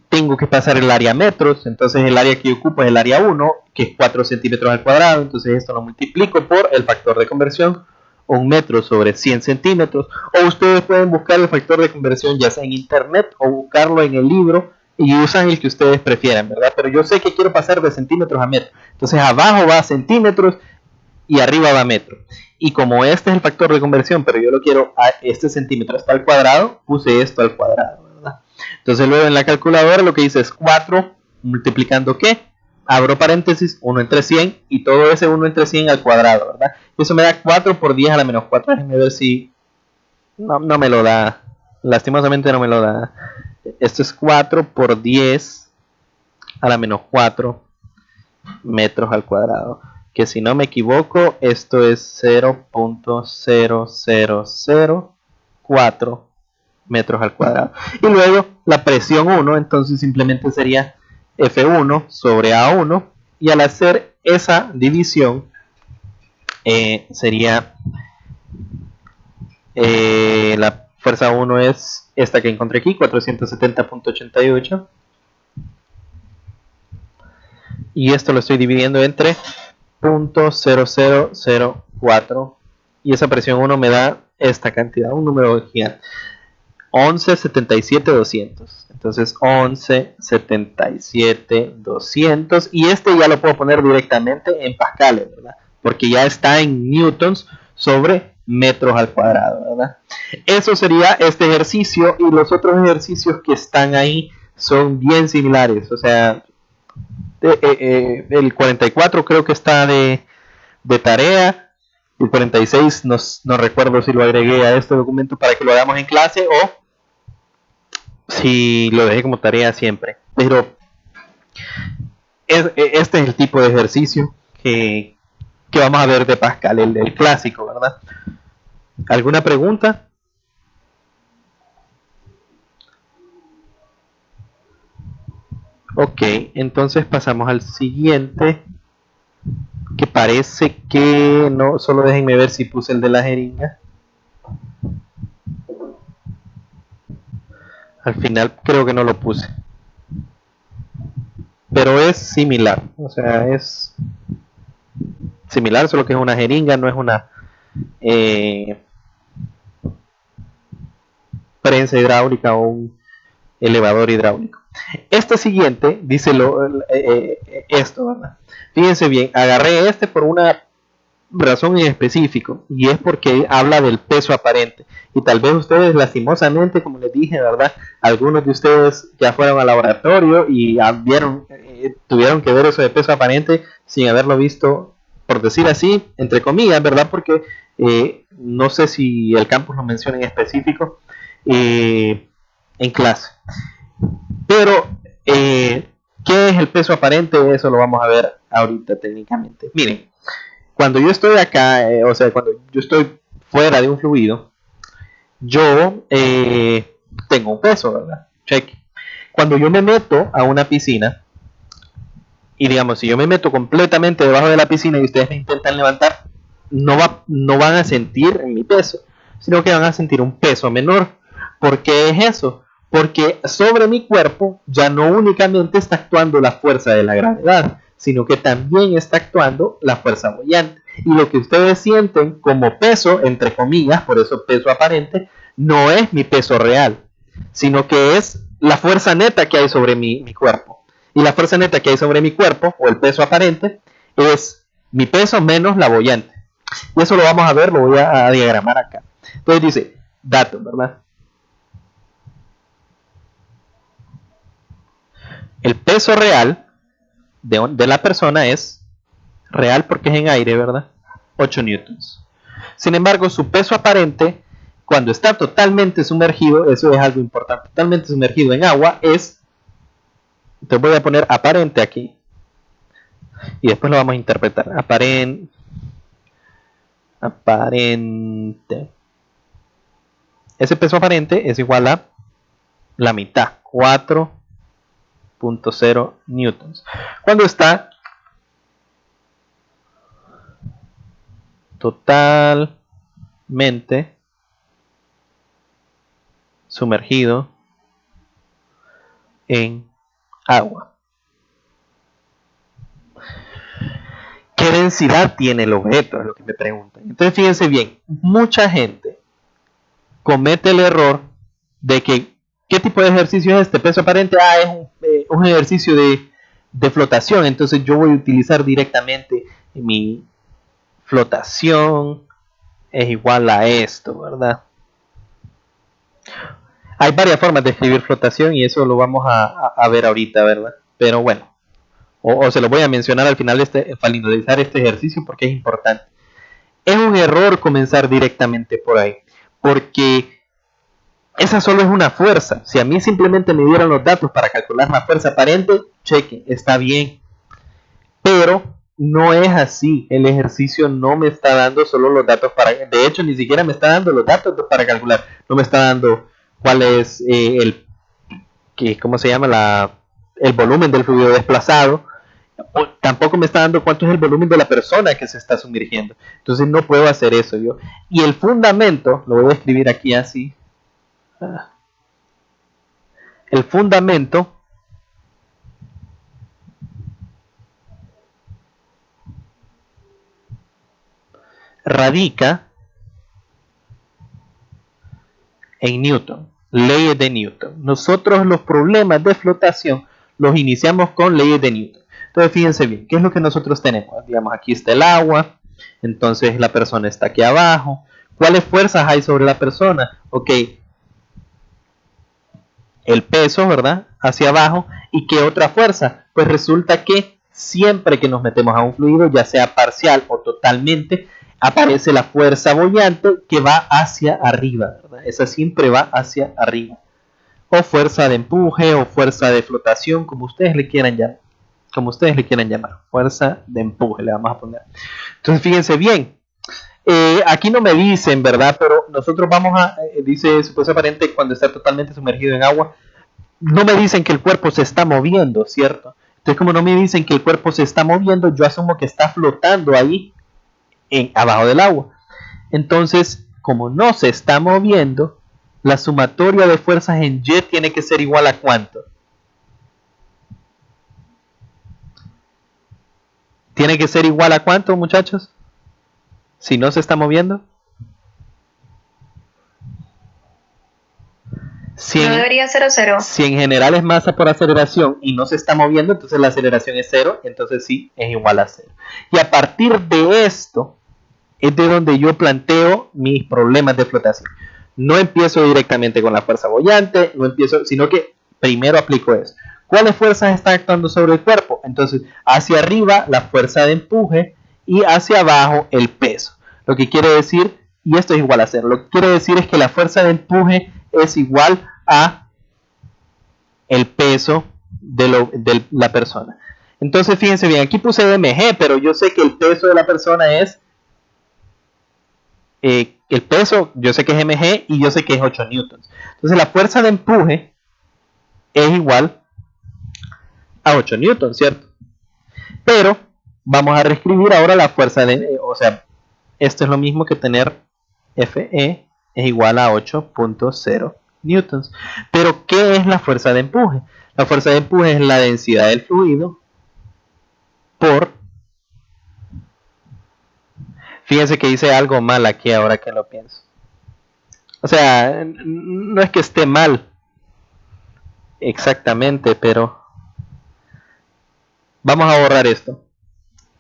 tengo que pasar el área a metros, entonces el área que yo ocupo es el área 1, que es 4 centímetros al cuadrado, entonces esto lo multiplico por el factor de conversión, 1 metro sobre 100 centímetros, o ustedes pueden buscar el factor de conversión ya sea en internet o buscarlo en el libro y usan el que ustedes prefieran, ¿verdad? Pero yo sé que quiero pasar de centímetros a metros, entonces abajo va a centímetros y arriba va a metro. Y como este es el factor de conversión, pero yo lo quiero a este centímetro hasta al cuadrado, puse esto al cuadrado, ¿verdad? Entonces luego en la calculadora lo que hice es 4 multiplicando ¿qué? Abro paréntesis, 1 entre 100 y todo ese 1 entre 100 al cuadrado, ¿verdad? Eso me da 4 por 10 a la menos 4. Déjenme ver si no me lo da. Lastimosamente no me lo da. Esto es 4 por 10 a la menos 4 metros al cuadrado. Que si no me equivoco, esto es 0.0004 metros al cuadrado. Y luego la presión 1, entonces simplemente sería F1 sobre A1. Y al hacer esa división, sería la fuerza 1 es esta que encontré aquí, 470.88. Y esto lo estoy dividiendo entre 0.0004 y esa presión 1 me da esta cantidad, un número gigante, 11.77.200. Entonces 11.77.200 y este ya lo puedo poner directamente en pascales, ¿verdad? Porque ya está en newtons sobre metros al cuadrado, ¿verdad? Eso sería este ejercicio y los otros ejercicios que están ahí son bien similares, o sea, el 44 creo que está de tarea, el 46 no recuerdo si lo agregué a este documento para que lo hagamos en clase o si lo dejé como tarea siempre, pero este es el tipo de ejercicio que vamos a ver de Pascal, el clásico, ¿verdad? ¿Alguna pregunta? Ok, entonces pasamos al siguiente, que parece que no, solo déjenme ver si puse el de la jeringa. Al final creo que no lo puse, pero es similar, o sea, es similar, solo que es una jeringa, no es una prensa hidráulica o un elevador hidráulico. Este siguiente dice esto, ¿verdad? Fíjense bien, agarré este por una razón en específico y es porque habla del peso aparente y tal vez ustedes lastimosamente, como les dije, ¿verdad? Algunos de ustedes ya fueron al laboratorio y vieron, tuvieron que ver eso de peso aparente sin haberlo visto, por decir así, entre comillas, ¿verdad? Porque no sé si el campus lo menciona en específico en clase, pero ¿Qué es el peso aparente? Eso lo vamos a ver ahorita técnicamente. Miren, cuando yo estoy acá, o sea, cuando yo estoy fuera de un fluido, yo tengo un peso, ¿verdad? Check. Cuando yo me meto a una piscina, y digamos, si yo me meto completamente debajo de la piscina y ustedes me intentan levantar, no van a sentir mi peso, sino que van a sentir un peso menor. ¿Por qué es eso? Porque sobre mi cuerpo ya no únicamente está actuando la fuerza de la gravedad, sino que también está actuando la fuerza boyante. Y lo que ustedes sienten como peso, entre comillas, por eso peso aparente, no es mi peso real, sino que es la fuerza neta que hay sobre mi cuerpo. Y la fuerza neta que hay sobre mi cuerpo, o el peso aparente, es mi peso menos la boyante. Y eso lo vamos a ver, lo voy a diagramar acá. Entonces dice, datos, ¿verdad? El peso real de la persona es real porque es en aire, ¿verdad? 8 newtons. Sin embargo, su peso aparente, cuando está totalmente sumergido, eso es algo importante, totalmente sumergido en agua, es, entonces voy a poner aparente aquí, y después lo vamos a interpretar, aparente, ese peso aparente es igual a la mitad, 4.0 newtons, cuando está totalmente sumergido en agua. ¿Qué densidad tiene el objeto? Es lo que me preguntan. Entonces fíjense bien, mucha gente comete el error de que ¿qué tipo de ejercicio es este? Peso aparente, es un ejercicio de flotación, entonces yo voy a utilizar directamente mi flotación es igual a esto, ¿verdad? Hay varias formas de escribir flotación y eso lo vamos a ver ahorita, ¿verdad? Pero bueno, o se lo voy a mencionar al final para finalizar este ejercicio porque es importante. Es un error comenzar directamente por ahí, porque esa solo es una fuerza. Si a mí simplemente me dieran los datos para calcular la fuerza aparente, cheque, está bien. Pero no es así. El ejercicio no me está dando solo los datos para... De hecho, ni siquiera me está dando los datos para calcular. No me está dando cuál es ¿cómo se llama? El volumen del fluido desplazado. Tampoco me está dando cuánto es el volumen de la persona que se está sumergiendo. Entonces no puedo hacer eso yo. Y el fundamento, lo voy a escribir aquí así. El fundamento radica en Newton, leyes de Newton. Nosotros los problemas de flotación los iniciamos con leyes de Newton. Entonces fíjense bien, ¿qué es lo que nosotros tenemos? Digamos, aquí está el agua, entonces la persona está aquí abajo. ¿Cuáles fuerzas hay sobre la persona? Ok, el peso, ¿verdad? Hacia abajo. ¿Y qué otra fuerza? Pues resulta que siempre que nos metemos a un fluido, ya sea parcial o totalmente, aparece la fuerza boyante que va hacia arriba, ¿verdad? Esa siempre va hacia arriba. O fuerza de empuje o fuerza de flotación, como ustedes le quieran llamar. Como ustedes le quieran llamar. Fuerza de empuje le vamos a poner. Entonces fíjense bien. Aquí no me dicen, ¿verdad? Pero nosotros vamos a, dice su peso aparente cuando está totalmente sumergido en agua. No me dicen que el cuerpo se está moviendo, ¿cierto? Entonces como no me dicen que el cuerpo se está moviendo, yo asumo que está flotando ahí abajo del agua. Entonces, como no se está moviendo, la sumatoria de fuerzas en Y tiene que ser igual a ¿cuánto? Tiene que ser igual a ¿cuánto, muchachos? Si no se está moviendo. No debería ser 0. Si en general es masa por aceleración y no se está moviendo, entonces la aceleración es 0, entonces sí es igual a 0. Y a partir de esto es de donde yo planteo mis problemas de flotación. No empiezo directamente con la fuerza boyante, sino que primero aplico eso. ¿Cuáles fuerzas están actuando sobre el cuerpo? Entonces, hacia arriba la fuerza de empuje y hacia abajo el peso. Lo que quiere decir, y esto es igual a 0, lo que quiere decir es que la fuerza de empuje es igual a el peso de la persona. Entonces fíjense bien, aquí puse mg, pero yo sé que el peso de la persona es el peso, yo sé que es mg y yo sé que es 8 newtons. Entonces la fuerza de empuje es igual a 8 newtons, ¿cierto? Pero vamos a reescribir ahora la fuerza de, o sea, esto es lo mismo que tener Fe es igual a 8.0 newtons. Pero ¿qué es la fuerza de empuje? La fuerza de empuje es la densidad del fluido por... Fíjense que hice algo mal aquí ahora que lo pienso. O sea, no es que esté mal exactamente, pero vamos a borrar esto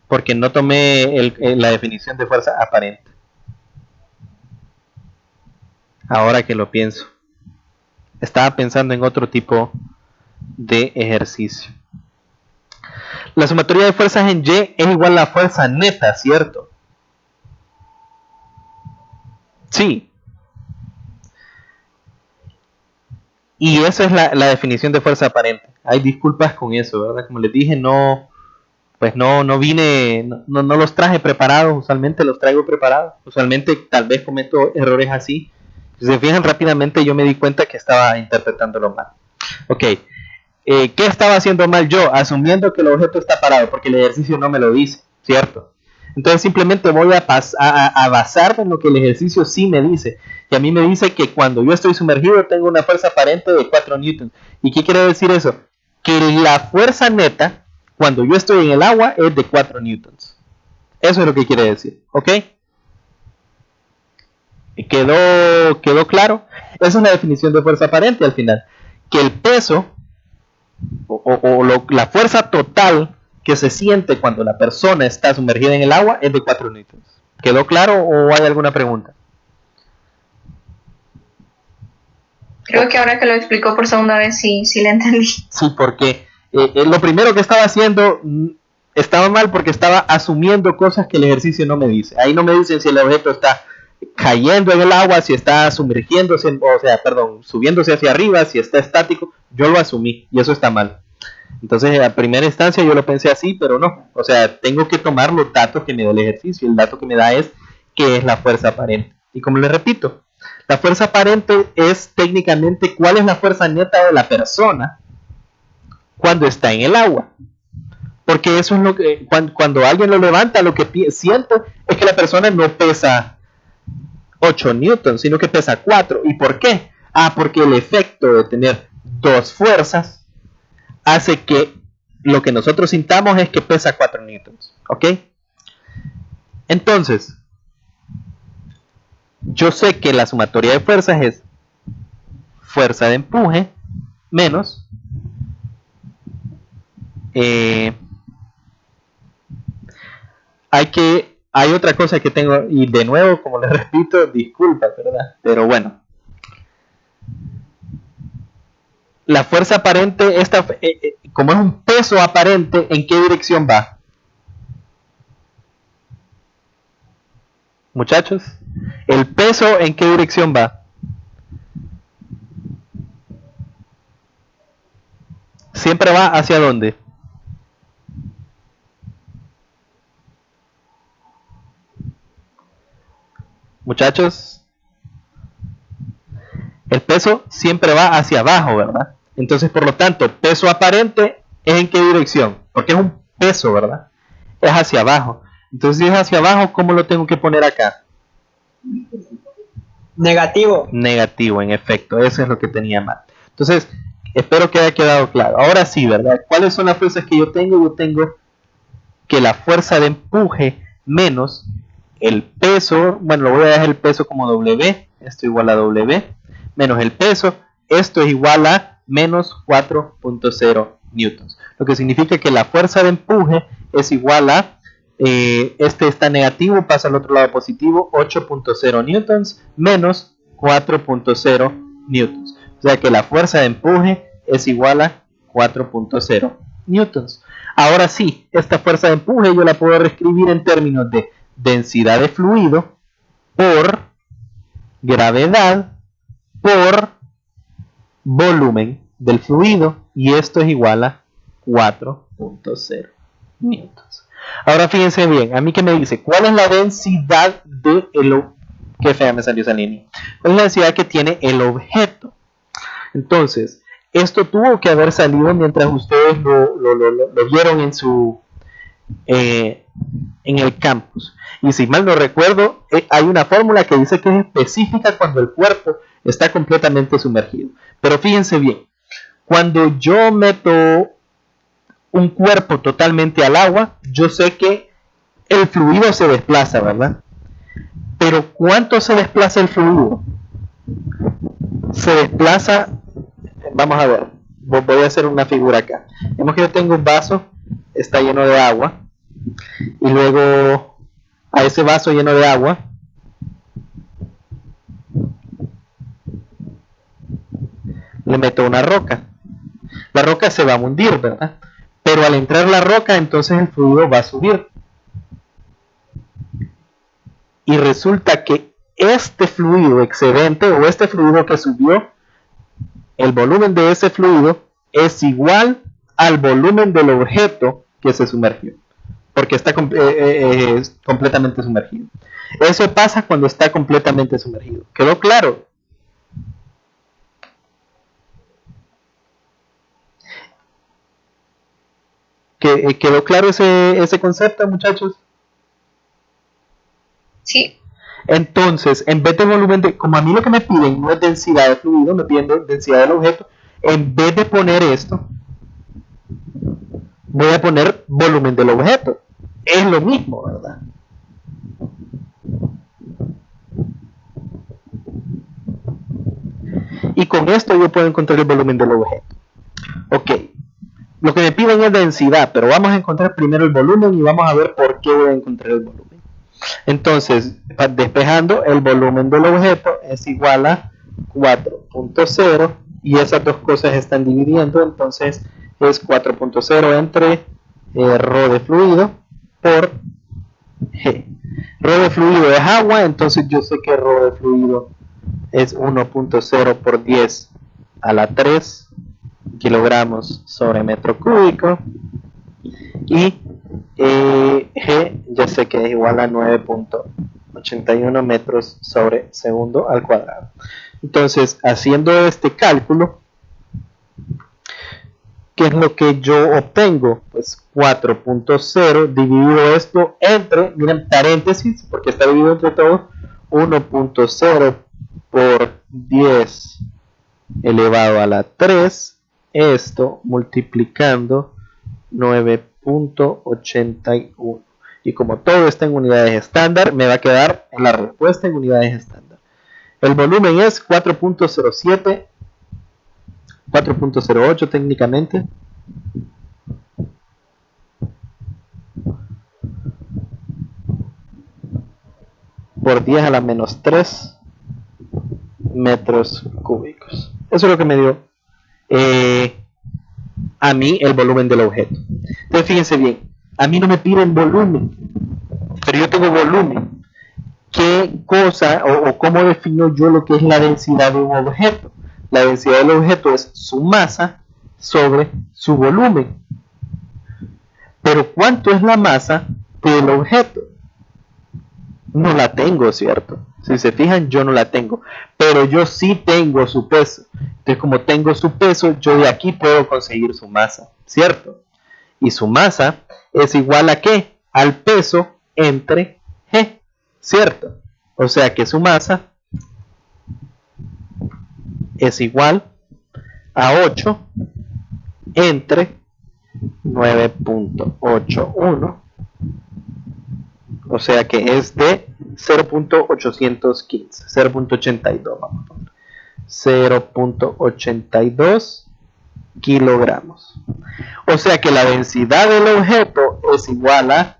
porque no tomé la definición de fuerza aparente. Ahora que lo pienso, estaba pensando en otro tipo de ejercicio. La sumatoria de fuerzas en Y es igual a la fuerza neta, ¿cierto? Sí. Y esa es la definición de fuerza aparente. Hay disculpas con eso, ¿verdad? Como les dije, no vine, no los traje preparados. Usualmente los traigo preparados. Usualmente tal vez cometo errores así. Si se fijan rápidamente, yo me di cuenta que estaba interpretándolo mal. Ok. ¿Qué estaba haciendo mal yo? Asumiendo que el objeto está parado, porque el ejercicio no me lo dice, ¿cierto? Entonces simplemente voy a basarme en lo que el ejercicio sí me dice. Y a mí me dice que cuando yo estoy sumergido tengo una fuerza aparente de 4 newtons. ¿Y qué quiere decir eso? Que la fuerza neta, cuando yo estoy en el agua, es de 4 newtons. Eso es lo que quiere decir, ¿ok? ¿Quedó claro? Esa es la definición de fuerza aparente al final. Que el peso la fuerza total que se siente cuando la persona está sumergida en el agua es de 4 newtons. ¿Quedó claro o hay alguna pregunta? Creo que ahora que lo explicó por segunda vez sí le entendí. Sí, porque lo primero que estaba haciendo estaba mal porque estaba asumiendo cosas que el ejercicio no me dice. Ahí no me dicen si el objeto está cayendo en el agua, si está sumergiéndose, subiéndose hacia arriba, si está estático. Yo lo asumí y eso está mal. Entonces, a primera instancia yo lo pensé así, pero no. O sea, tengo que tomar los datos que me da el ejercicio. El dato que me da es qué es la fuerza aparente. Y como les repito, la fuerza aparente es técnicamente cuál es la fuerza neta de la persona cuando está en el agua. Porque eso es lo que, cuando alguien lo levanta, lo que siente es que la persona no pesa 8 newtons, sino que pesa 4. ¿Y por qué? Porque el efecto de tener dos fuerzas hace que lo que nosotros sintamos es que pesa 4 newtons, ¿ok? Entonces, yo sé que la sumatoria de fuerzas es fuerza de empuje menos hay otra cosa que tengo, y de nuevo, como les repito, disculpa, ¿verdad? Pero bueno, la fuerza aparente, como es un peso aparente, ¿en qué dirección va? Muchachos, ¿el peso en qué dirección va? ¿Siempre va hacia dónde? Muchachos, el peso siempre va hacia abajo, ¿verdad? Entonces, por lo tanto, peso aparente es en qué dirección, porque es un peso, ¿verdad? Es hacia abajo. Entonces, si es hacia abajo, ¿cómo lo tengo que poner acá? Negativo. Negativo, en efecto, eso es lo que tenía mal. Entonces, espero que haya quedado claro. Ahora sí, ¿verdad? ¿Cuáles son las fuerzas que yo tengo? Yo tengo que la fuerza de empuje menos el peso, bueno, lo voy a dejar el peso como W, esto igual a W, menos el peso, esto es igual a menos 4.0 newtons. Lo que significa que la fuerza de empuje es igual a, este está negativo, pasa al otro lado positivo, 8.0 newtons menos 4.0 newtons. O sea que la fuerza de empuje es igual a 4.0 newtons. Ahora sí, esta fuerza de empuje yo la puedo reescribir en términos de densidad de fluido por gravedad por volumen del fluido y esto es igual a 4.0 newtons. Ahora fíjense bien, a mí que me dice, ¿cuál es la densidad de qué fea me salió esa línea? ¿Cuál es la densidad que tiene el objeto? Entonces, esto tuvo que haber salido mientras ustedes lo vieron en el campus. Y si mal no recuerdo, hay una fórmula que dice que es específica cuando el cuerpo está completamente sumergido. Pero fíjense bien, cuando yo meto un cuerpo totalmente al agua, yo sé que el fluido se desplaza, ¿verdad? Pero ¿cuánto se desplaza el fluido? Se desplaza, vamos a ver, voy a hacer una figura acá. Vemos que yo tengo un vaso, está lleno de agua, y luego a ese vaso lleno de agua le meto una roca. La roca se va a hundir, ¿verdad? Pero al entrar la roca, entonces el fluido va a subir. Y resulta que este fluido excedente o este fluido que subió, el volumen de ese fluido es igual al volumen del objeto que se sumergió, porque está completamente sumergido. Eso pasa cuando está completamente sumergido. ¿Quedó claro? ¿Quedó claro ese concepto, muchachos? Sí. Entonces, en vez de volumen como a mí lo que me piden no es densidad de fluido, me piden densidad del objeto, en vez de poner esto, voy a poner volumen del objeto. Es lo mismo, ¿verdad? Y con esto yo puedo encontrar el volumen del objeto. Ok, lo que me piden es densidad, pero vamos a encontrar primero el volumen y vamos a ver por qué voy a encontrar el volumen. Entonces, despejando, el volumen del objeto es igual a 4.0 y esas dos cosas están dividiendo, entonces es 4.0 entre ρ de fluido por G. Ρ de fluido es agua, entonces yo sé que ρ de fluido es 1.0 por 10 a la 3 kilogramos sobre metro cúbico, y G ya sé que es igual a 9.81 metros sobre segundo al cuadrado. Entonces, haciendo este cálculo, ¿qué es lo que yo obtengo? Pues 4.0 dividido esto entre, miren, paréntesis, porque está dividido entre todo, 1.0 por 10 elevado a la 3, esto multiplicando 9.81, y como todo está en unidades estándar, me va a quedar en la respuesta en unidades estándar. El volumen es 4.07, 4.08 técnicamente, por 10 a la menos 3 metros cúbicos. Eso es lo que me dio a mí el volumen del objeto. Entonces fíjense bien, a mí no me piden volumen, pero yo tengo volumen. ¿Qué cosa o cómo defino yo lo que es la densidad de un objeto? La densidad del objeto es su masa sobre su volumen. Pero ¿cuánto es la masa del objeto? No la tengo, ¿cierto? Si se fijan, yo no la tengo, pero yo sí tengo su peso. Entonces, como tengo su peso, yo de aquí puedo conseguir su masa, ¿cierto? Y su masa es igual a ¿qué? Al peso entre G, ¿cierto? O sea que su masa es igual a 8 entre 9.81, o sea que es de 0.815, 0.82, vamos a poner 0.82 kilogramos. O sea que la densidad del objeto es igual a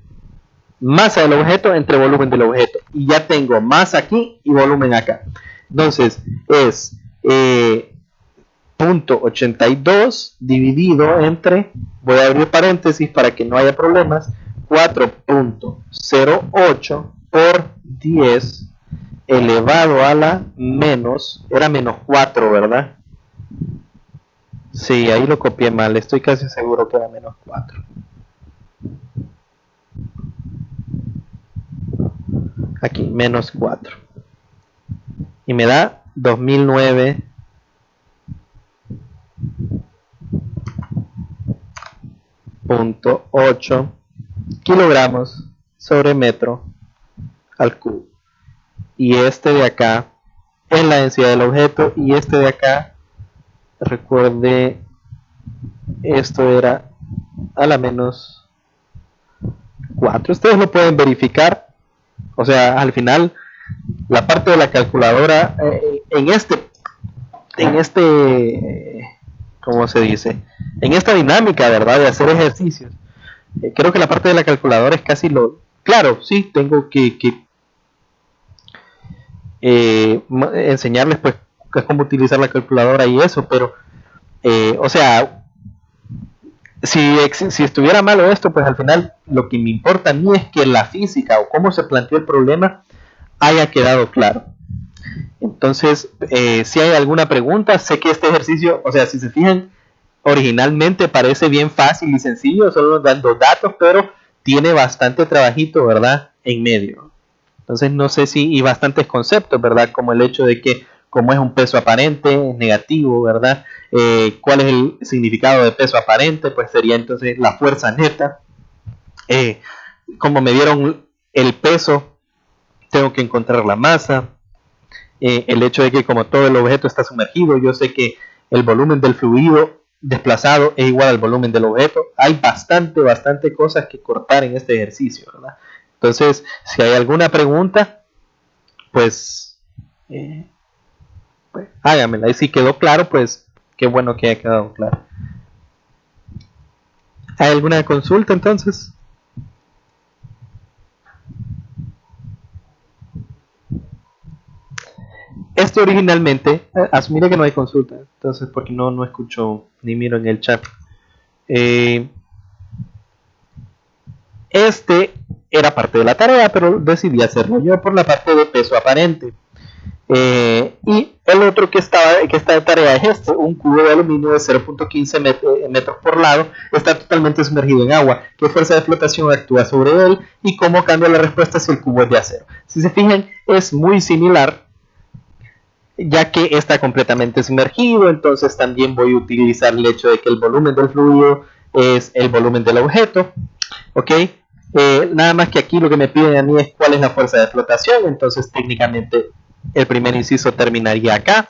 masa del objeto entre volumen del objeto, y ya tengo masa aquí y volumen acá. Entonces es 0.82 dividido entre, voy a abrir paréntesis para que no haya problemas, 4.08 por 10 elevado a la menos, era menos 4, ¿verdad? Sí, ahí lo copié mal. Estoy casi seguro que era menos 4. Aquí, menos 4. Y me da 2009.8 kilogramos sobre metro al cubo. Y este de acá es la densidad del objeto, y este de acá, recuerde, esto era a la menos 4. Ustedes lo pueden verificar. O sea, al final la parte de la calculadora en ¿cómo se dice? En esta dinámica, ¿verdad? De hacer ejercicios. Creo que la parte de la calculadora es casi lo... Claro, sí, tengo que enseñarles pues cómo utilizar la calculadora y eso, pero o sea, si estuviera malo esto, pues al final lo que me importa a mí es que la física o cómo se planteó el problema haya quedado claro. Entonces, si hay alguna pregunta, sé que este ejercicio, o sea, si se fijan, originalmente parece bien fácil y sencillo, solo dando datos, pero tiene bastante trabajito, ¿verdad? En medio. Entonces, no sé si, y bastantes conceptos, ¿verdad? Como el hecho de que, como es un peso aparente, es negativo, ¿verdad? ¿Cuál es el significado de peso aparente? Pues sería entonces la fuerza neta. Como me dieron el peso, tengo que encontrar la masa. El hecho de que como todo el objeto está sumergido, yo sé que el volumen del fluido desplazado es igual al volumen del objeto. Hay bastante cosas que cortar en este ejercicio, ¿verdad? Entonces, si hay alguna pregunta, pues hágamela. Y si quedó claro, pues qué bueno que haya quedado claro. ¿Hay alguna consulta entonces? Esto originalmente, asumiré que no hay consulta, entonces porque no escucho ni miro en el chat. Este era parte de la tarea, pero decidí hacerlo yo por la parte de peso aparente. Y el otro que está de tarea es este, un cubo de aluminio de 0.15 metros por lado, está totalmente sumergido en agua. ¿Qué fuerza de flotación actúa sobre él y cómo cambia la respuesta si el cubo es de acero? Si se fijan, es muy similar, ya que está completamente sumergido. Entonces también voy a utilizar el hecho de que el volumen del fluido es el volumen del objeto, ¿ok? Nada más que aquí lo que me piden a mí es cuál es la fuerza de flotación. Entonces técnicamente el primer inciso terminaría acá,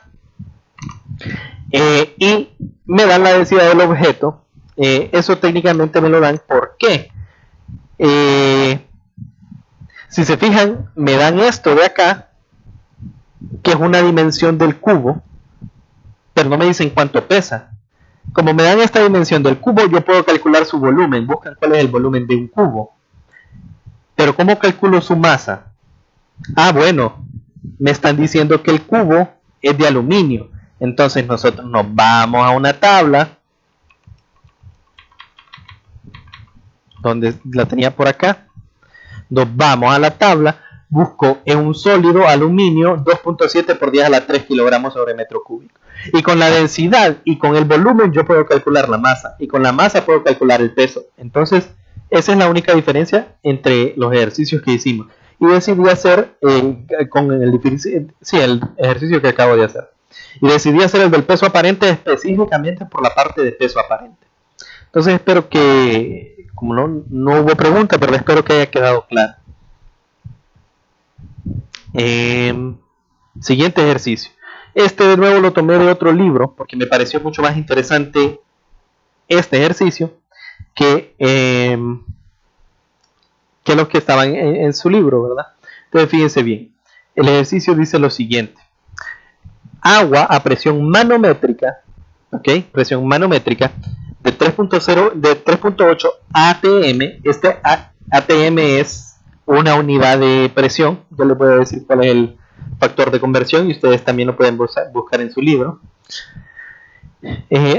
y me dan la densidad del objeto. Eso técnicamente me lo dan porque si se fijan, me dan esto de acá, que es una dimensión del cubo, pero no me dicen cuánto pesa. Como me dan esta dimensión del cubo, yo puedo calcular su volumen. Buscan cuál es el volumen de un cubo. Pero ¿cómo calculo su masa? Bueno, me están diciendo que el cubo es de aluminio. Entonces nosotros nos vamos a una tabla, donde la tenía por acá. Nos vamos a la tabla, busco en un sólido aluminio 2.7 por 10 a la 3 kilogramos sobre metro cúbico. Y con la densidad y con el volumen yo puedo calcular la masa. Y con la masa puedo calcular el peso. Entonces, esa es la única diferencia entre los ejercicios que hicimos. Y decidí hacer con el ejercicio que acabo de hacer. Y decidí hacer el del peso aparente específicamente por la parte de peso aparente. Entonces espero que, como no hubo pregunta, pero espero que haya quedado claro. Siguiente ejercicio. Este de nuevo lo tomé de otro libro porque me pareció mucho más interesante este ejercicio que los que estaban en su libro, ¿verdad? Entonces fíjense bien. El ejercicio dice lo siguiente. Agua a presión manométrica, ¿ok? Presión manométrica de 3.8 ATM. Este ATM es una unidad de presión. Yo les voy a decir cuál es el factor de conversión y ustedes también lo pueden buscar en su libro.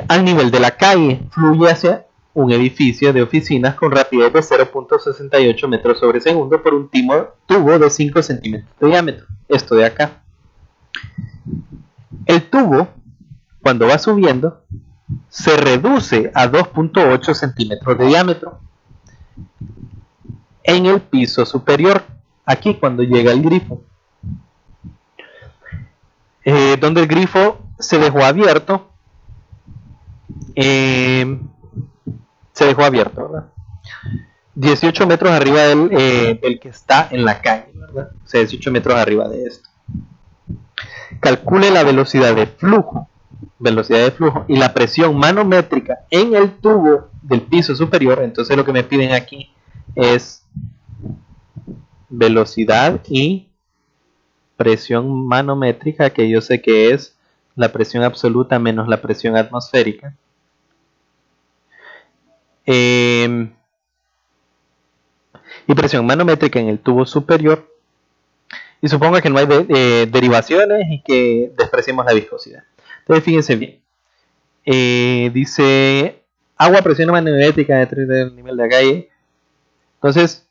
Al nivel de la calle, fluye hacia un edificio de oficinas con rapidez de 0.68 metros sobre segundo por un tubo de 5 centímetros de diámetro. Esto de acá. El tubo, cuando va subiendo, se reduce a 2.8 centímetros de diámetro en el piso superior, aquí cuando llega el grifo, donde el grifo se dejó abierto, ¿verdad? 18 metros arriba del que está en la calle, ¿verdad? O sea, 18 metros arriba de esto. Calcule la velocidad de flujo y la presión manométrica en el tubo del piso superior. Entonces lo que me piden aquí es velocidad y presión manométrica, que yo sé que es la presión absoluta menos la presión atmosférica. Y presión manométrica en el tubo superior. Y supongo que no hay derivaciones y que despreciemos la viscosidad. Entonces fíjense bien. Dice agua, presión manométrica del nivel de la calle. Entonces,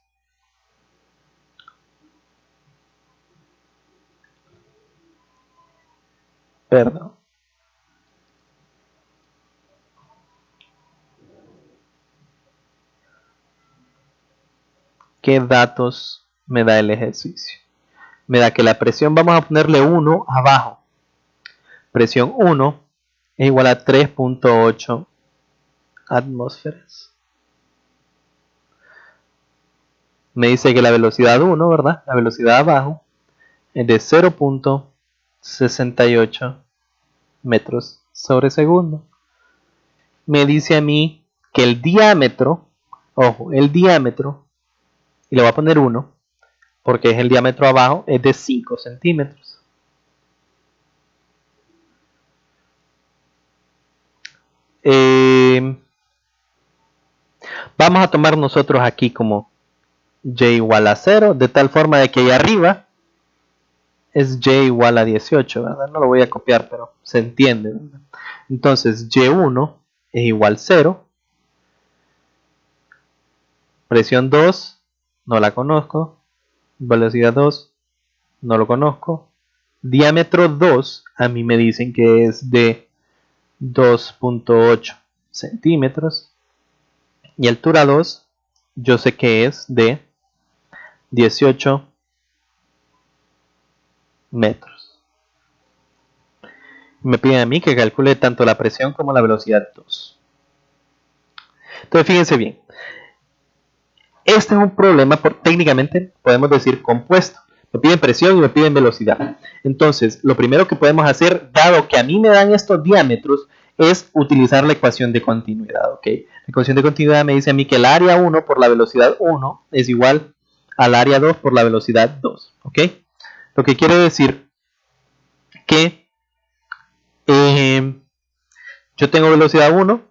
perdón. ¿Qué datos me da el ejercicio? Me da que la presión, vamos a ponerle 1 abajo. Presión 1 es igual a 3.8 atmósferas. Me dice que la velocidad 1, ¿verdad? La velocidad abajo es de 0.68 metros sobre segundo. Me dice a mí que el diámetro, ojo, el diámetro, y le voy a poner 1, porque es el diámetro abajo, es de 5 centímetros. Vamos a tomar nosotros aquí como y igual a 0, de tal forma de que ahí arriba es y igual a 18, ¿verdad? No lo voy a copiar, pero se entiende, ¿verdad? Entonces y1 es igual a 0, presión 2 no la conozco, velocidad 2 no lo conozco, diámetro 2 a mí me dicen que es de 2.8 centímetros y altura 2 yo sé que es de 18 metros. Me piden a mí que calcule tanto la presión como la velocidad 2. Entonces fíjense bien, este es un problema técnicamente podemos decir compuesto. Me piden presión y me piden velocidad. Entonces lo primero que podemos hacer, dado que a mí me dan estos diámetros, es utilizar la ecuación de continuidad, ¿ok? La ecuación de continuidad me dice a mí que el área 1 por la velocidad 1 es igual al área 2 por la velocidad 2, ¿ok? Lo que quiere decir que yo tengo velocidad 1,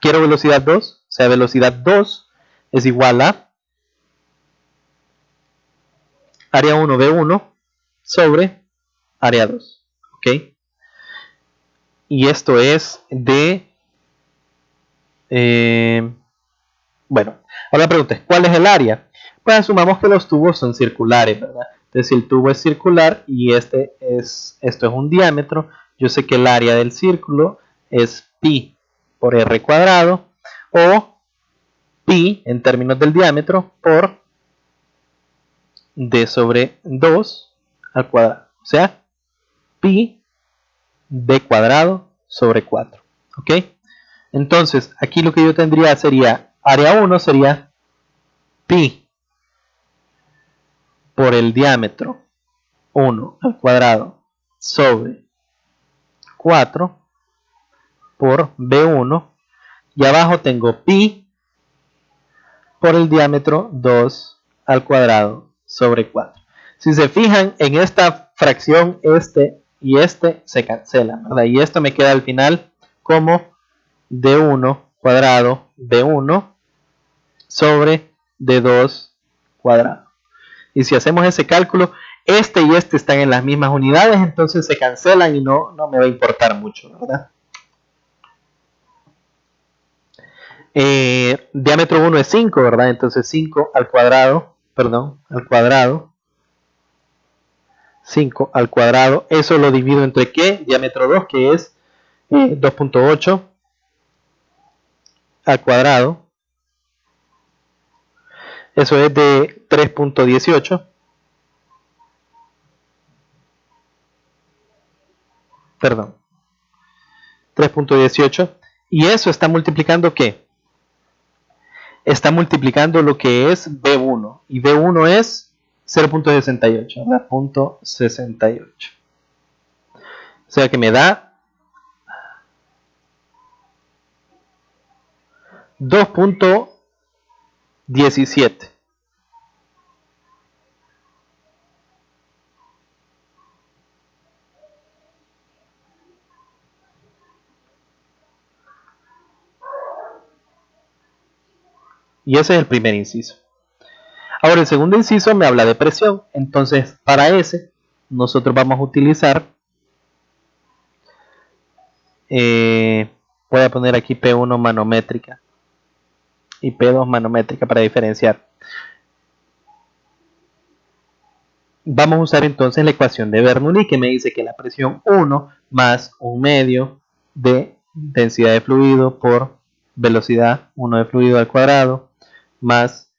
quiero velocidad 2, o sea, velocidad 2 es igual a área 1 B1 sobre área 2, ¿ok? Y esto es de... bueno, ahora la pregunta es, ¿cuál es el área? Pues asumamos que los tubos son circulares, ¿verdad? Entonces si el tubo es circular y esto es un diámetro, yo sé que el área del círculo es pi por r cuadrado o pi en términos del diámetro por d sobre 2 al cuadrado, o sea, pi d cuadrado sobre 4, ¿ok? Entonces aquí lo que yo tendría sería, área 1 sería pi por el diámetro 1 al cuadrado sobre 4 por b1 y abajo tengo pi por el diámetro 2 al cuadrado sobre 4. Si se fijan en esta fracción, este y este se cancelan, ¿verdad? Y esto me queda al final como d1 cuadrado b1 sobre d2 cuadrado. Y si hacemos ese cálculo, este y este están en las mismas unidades, entonces se cancelan y no me va a importar mucho, ¿verdad? Diámetro 1 es 5, ¿verdad? Entonces 5 al cuadrado, 5 al cuadrado, eso lo divido entre ¿qué? Diámetro 2, que es 2.8 al cuadrado. Eso es de 3.18. Perdón. 3.18. Y eso está multiplicando ¿qué? Está multiplicando lo que es B1. Y B1 es 0.68. 0.68. O sea que me da 2.17. Y ese es el primer inciso. Ahora el segundo inciso me habla de presión. Entonces para ese nosotros vamos a utilizar, voy a poner aquí P1 manométrica y P2 manométrica para diferenciar. Vamos a usar entonces la ecuación de Bernoulli, que me dice que la presión 1 más 1 medio de densidad de fluido por velocidad 1 de fluido al cuadrado más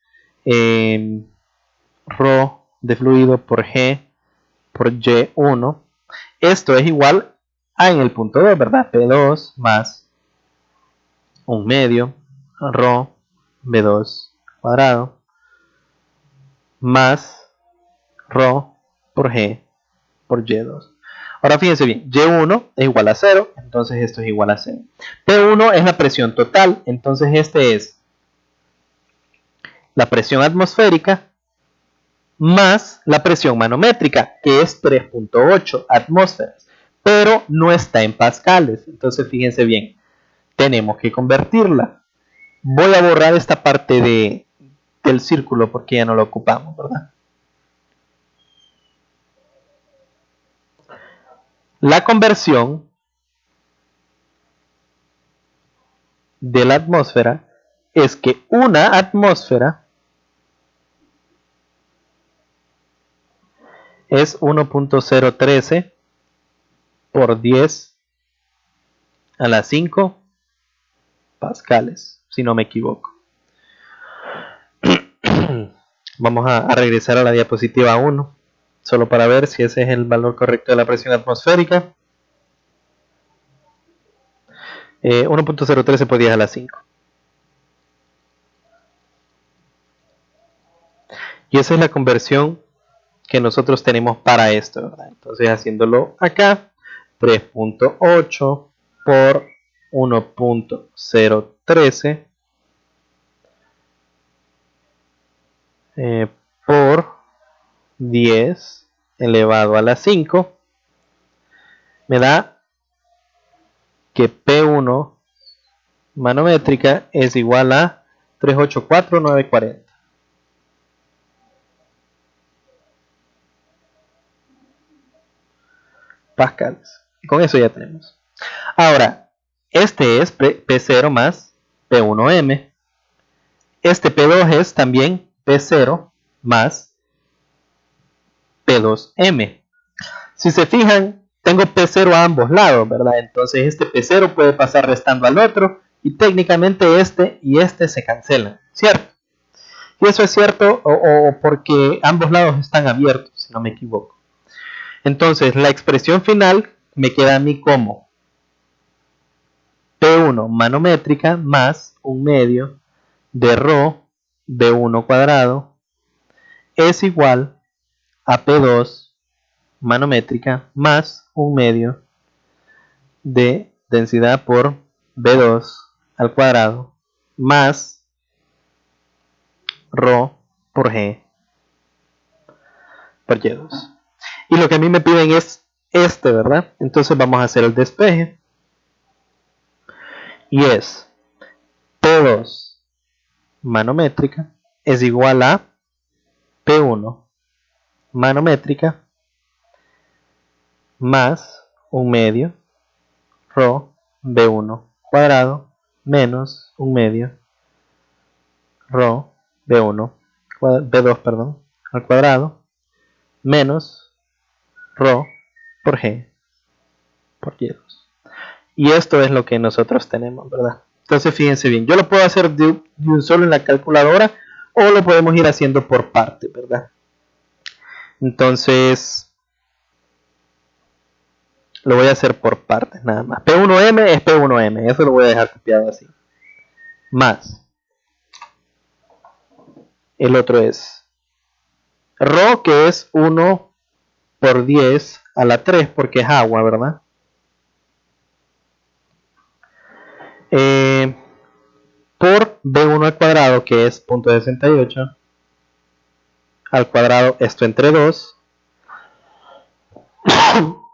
ρ de fluido por G por Y1. Esto es igual a en el punto 2, ¿verdad? P2 más 1 medio ρ B2 cuadrado más ρ por G por Y2. Ahora fíjense bien, Y1 es igual a 0, entonces esto es igual a 0. P1 es la presión total, entonces este es la presión atmosférica más la presión manométrica, que es 3.8 atmósferas, pero no está en pascales. Entonces fíjense bien, tenemos que convertirla. Voy a borrar esta parte del círculo porque ya no lo ocupamos, ¿verdad? La conversión de la atmósfera es que una atmósfera es 1.013 por 10 a la 5 pascales, si no me equivoco. Vamos a regresar a la diapositiva 1, solo para ver si ese es el valor correcto de la presión atmosférica. 1.013 por 10 a la 5. Y esa es la conversión que nosotros tenemos para esto, ¿verdad? Entonces haciéndolo acá, 3.8 por 1.013 por 10 elevado a la 5 me da que P1 manométrica es igual a 384,940 pascales. Con eso ya tenemos. Ahora, este es P0 más P1M. Este P2 es también P0 más P2M. Si se fijan, tengo P0 a ambos lados, ¿verdad? Entonces este P0 puede pasar restando al otro y técnicamente este y este se cancelan, ¿cierto? Y eso es cierto o porque ambos lados están abiertos, si no me equivoco. Entonces la expresión final me queda a mí como P1 manométrica más 1 medio de ρ B1 cuadrado es igual a P2 manométrica más 1 medio de densidad por B2 al cuadrado más ρ por G por Y2. Y lo que a mí me piden es este, ¿verdad? Entonces vamos a hacer el despeje. Y es P2 manométrica es igual a P1 manométrica más 1 medio ρ B1 cuadrado menos 1 medio ρ B1 B2 perdón, al cuadrado menos ρ por G por Y2. Y esto es lo que nosotros tenemos, ¿verdad? Entonces fíjense bien, yo lo puedo hacer de un solo en la calculadora o lo podemos ir haciendo por parte, ¿verdad? Entonces lo voy a hacer por partes nada más. P1M es P1M, eso lo voy a dejar copiado así. Más. El otro es ρ, que es 1 por 10 a la 3 porque es agua, ¿verdad? Por B1 al cuadrado, que es 0.68 al cuadrado, esto entre 2.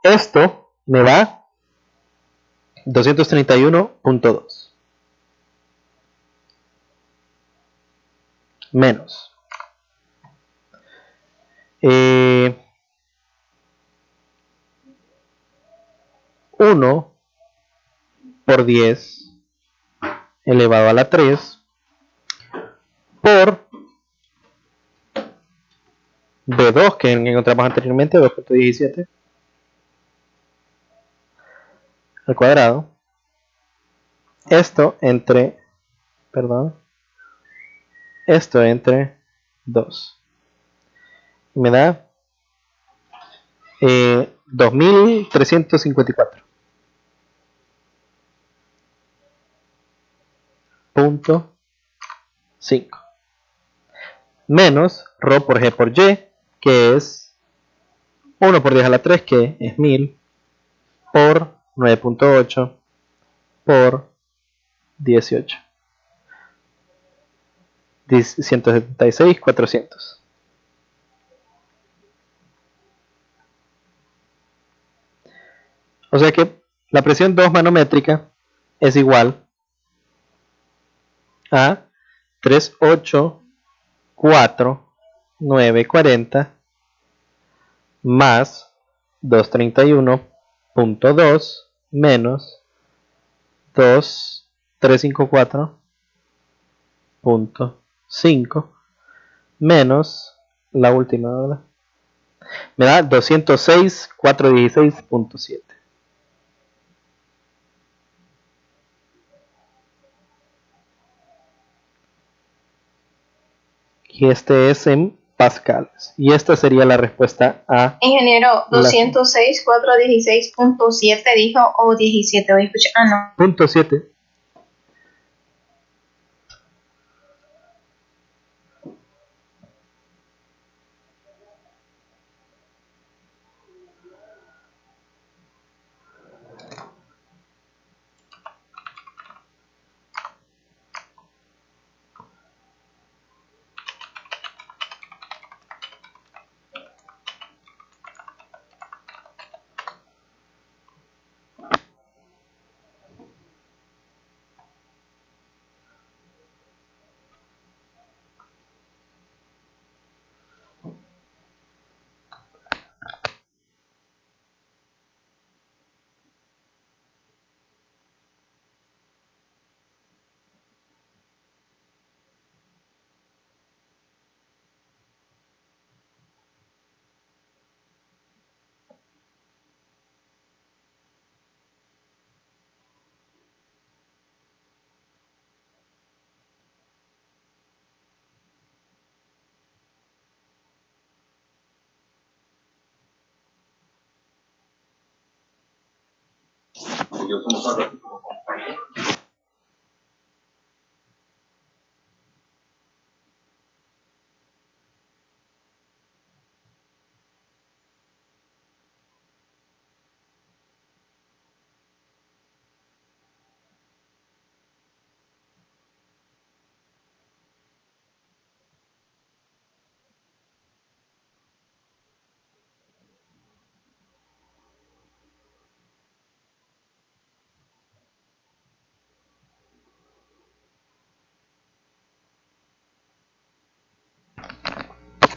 Esto me da 231.2 menos 1 por 10 elevado a la 3 por B2, que encontramos anteriormente, 2.17 al cuadrado. Esto entre 2. Me da 2354.5 menos ρ por g por y, que es 1 por 10 a la 3, que es 1000 por 9.8 por 18. 176.400. O sea que la presión 2 manométrica es igual a 384.940 más 231.2 menos 2354.5 menos la última, ¿verdad? Me da 206.416.7. Y este es en pascales. Y esta sería la respuesta a... Ingeniero, 206.416.7 dijo o 17. Hoy escuché. No. Punto 7.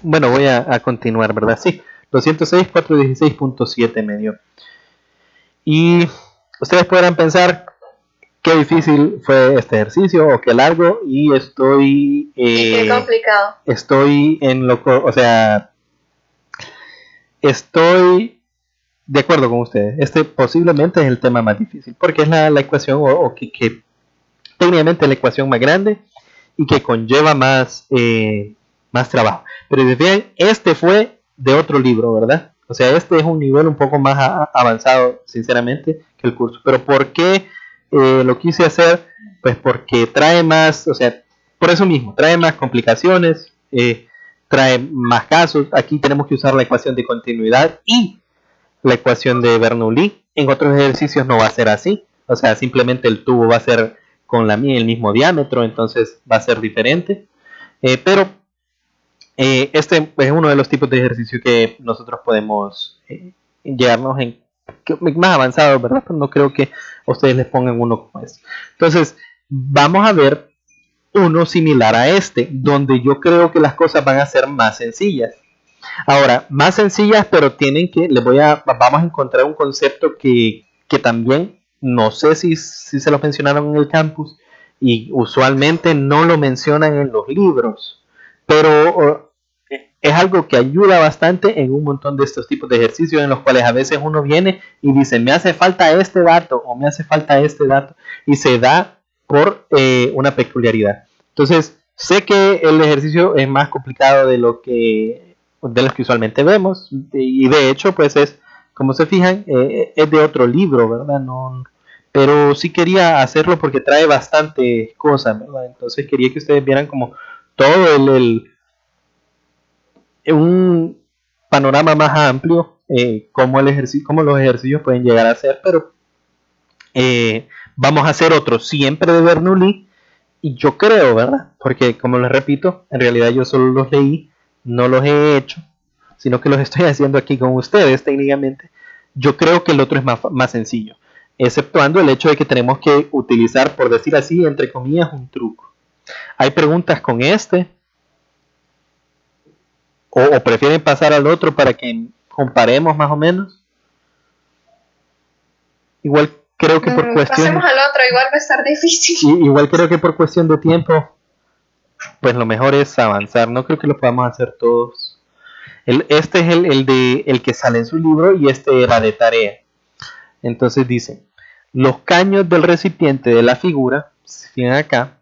Bueno, voy a continuar, ¿verdad? Sí, 206.416.7 me dio. Y ustedes podrán pensar qué difícil fue este ejercicio o qué largo, y estoy... qué complicado. Estoy en lo... O sea, estoy de acuerdo con ustedes. Este posiblemente es el tema más difícil, porque es la ecuación o que técnicamente la ecuación más grande y que conlleva más trabajo. Pero si bien este fue de otro libro, ¿verdad? O sea, este es un nivel un poco más avanzado, sinceramente, que el curso. Pero ¿por qué lo quise hacer? Pues porque trae más, o sea, por eso mismo, trae más complicaciones, trae más casos. Aquí tenemos que usar la ecuación de continuidad y la ecuación de Bernoulli. En otros ejercicios no va a ser así. O sea, simplemente el tubo va a ser con el mismo diámetro, entonces va a ser diferente. Pero este es uno de los tipos de ejercicio que nosotros podemos llegarnos en más avanzados, ¿verdad? Pero no creo que ustedes les pongan uno como este. Entonces, vamos a ver uno similar a este, donde yo creo que las cosas van a ser más sencillas. Ahora, más sencillas, pero vamos a encontrar un concepto que también, no sé si se lo mencionaron en el campus, y usualmente no lo mencionan en los libros, pero es algo que ayuda bastante en un montón de estos tipos de ejercicios en los cuales a veces uno viene y dice, me hace falta este dato o me hace falta este dato, y se da por una peculiaridad. Entonces, sé que el ejercicio es más complicado de los que usualmente vemos, y de hecho, pues es, como se fijan, es de otro libro, ¿verdad? No, pero sí quería hacerlo porque trae bastante cosas, ¿verdad? Entonces quería que ustedes vieran como todo un panorama más amplio, cómo los ejercicios pueden llegar a ser, pero vamos a hacer otro siempre de Bernoulli, y yo creo, ¿verdad? Porque como les repito, en realidad yo solo los leí, no los he hecho, sino que los estoy haciendo aquí con ustedes técnicamente. Yo creo que el otro es más sencillo, exceptuando el hecho de que tenemos que utilizar, por decir así, entre comillas, un truco. Hay preguntas con este, o prefieren pasar al otro para que comparemos más o menos. Igual creo que por cuestión... Pasemos al otro, igual va a estar difícil. Igual creo que por cuestión de tiempo, pues lo mejor es avanzar. No creo que lo podamos hacer todos. Este es el que sale en su libro, y este era de tarea. Entonces dice, los caños del recipiente de la figura, si fijan acá,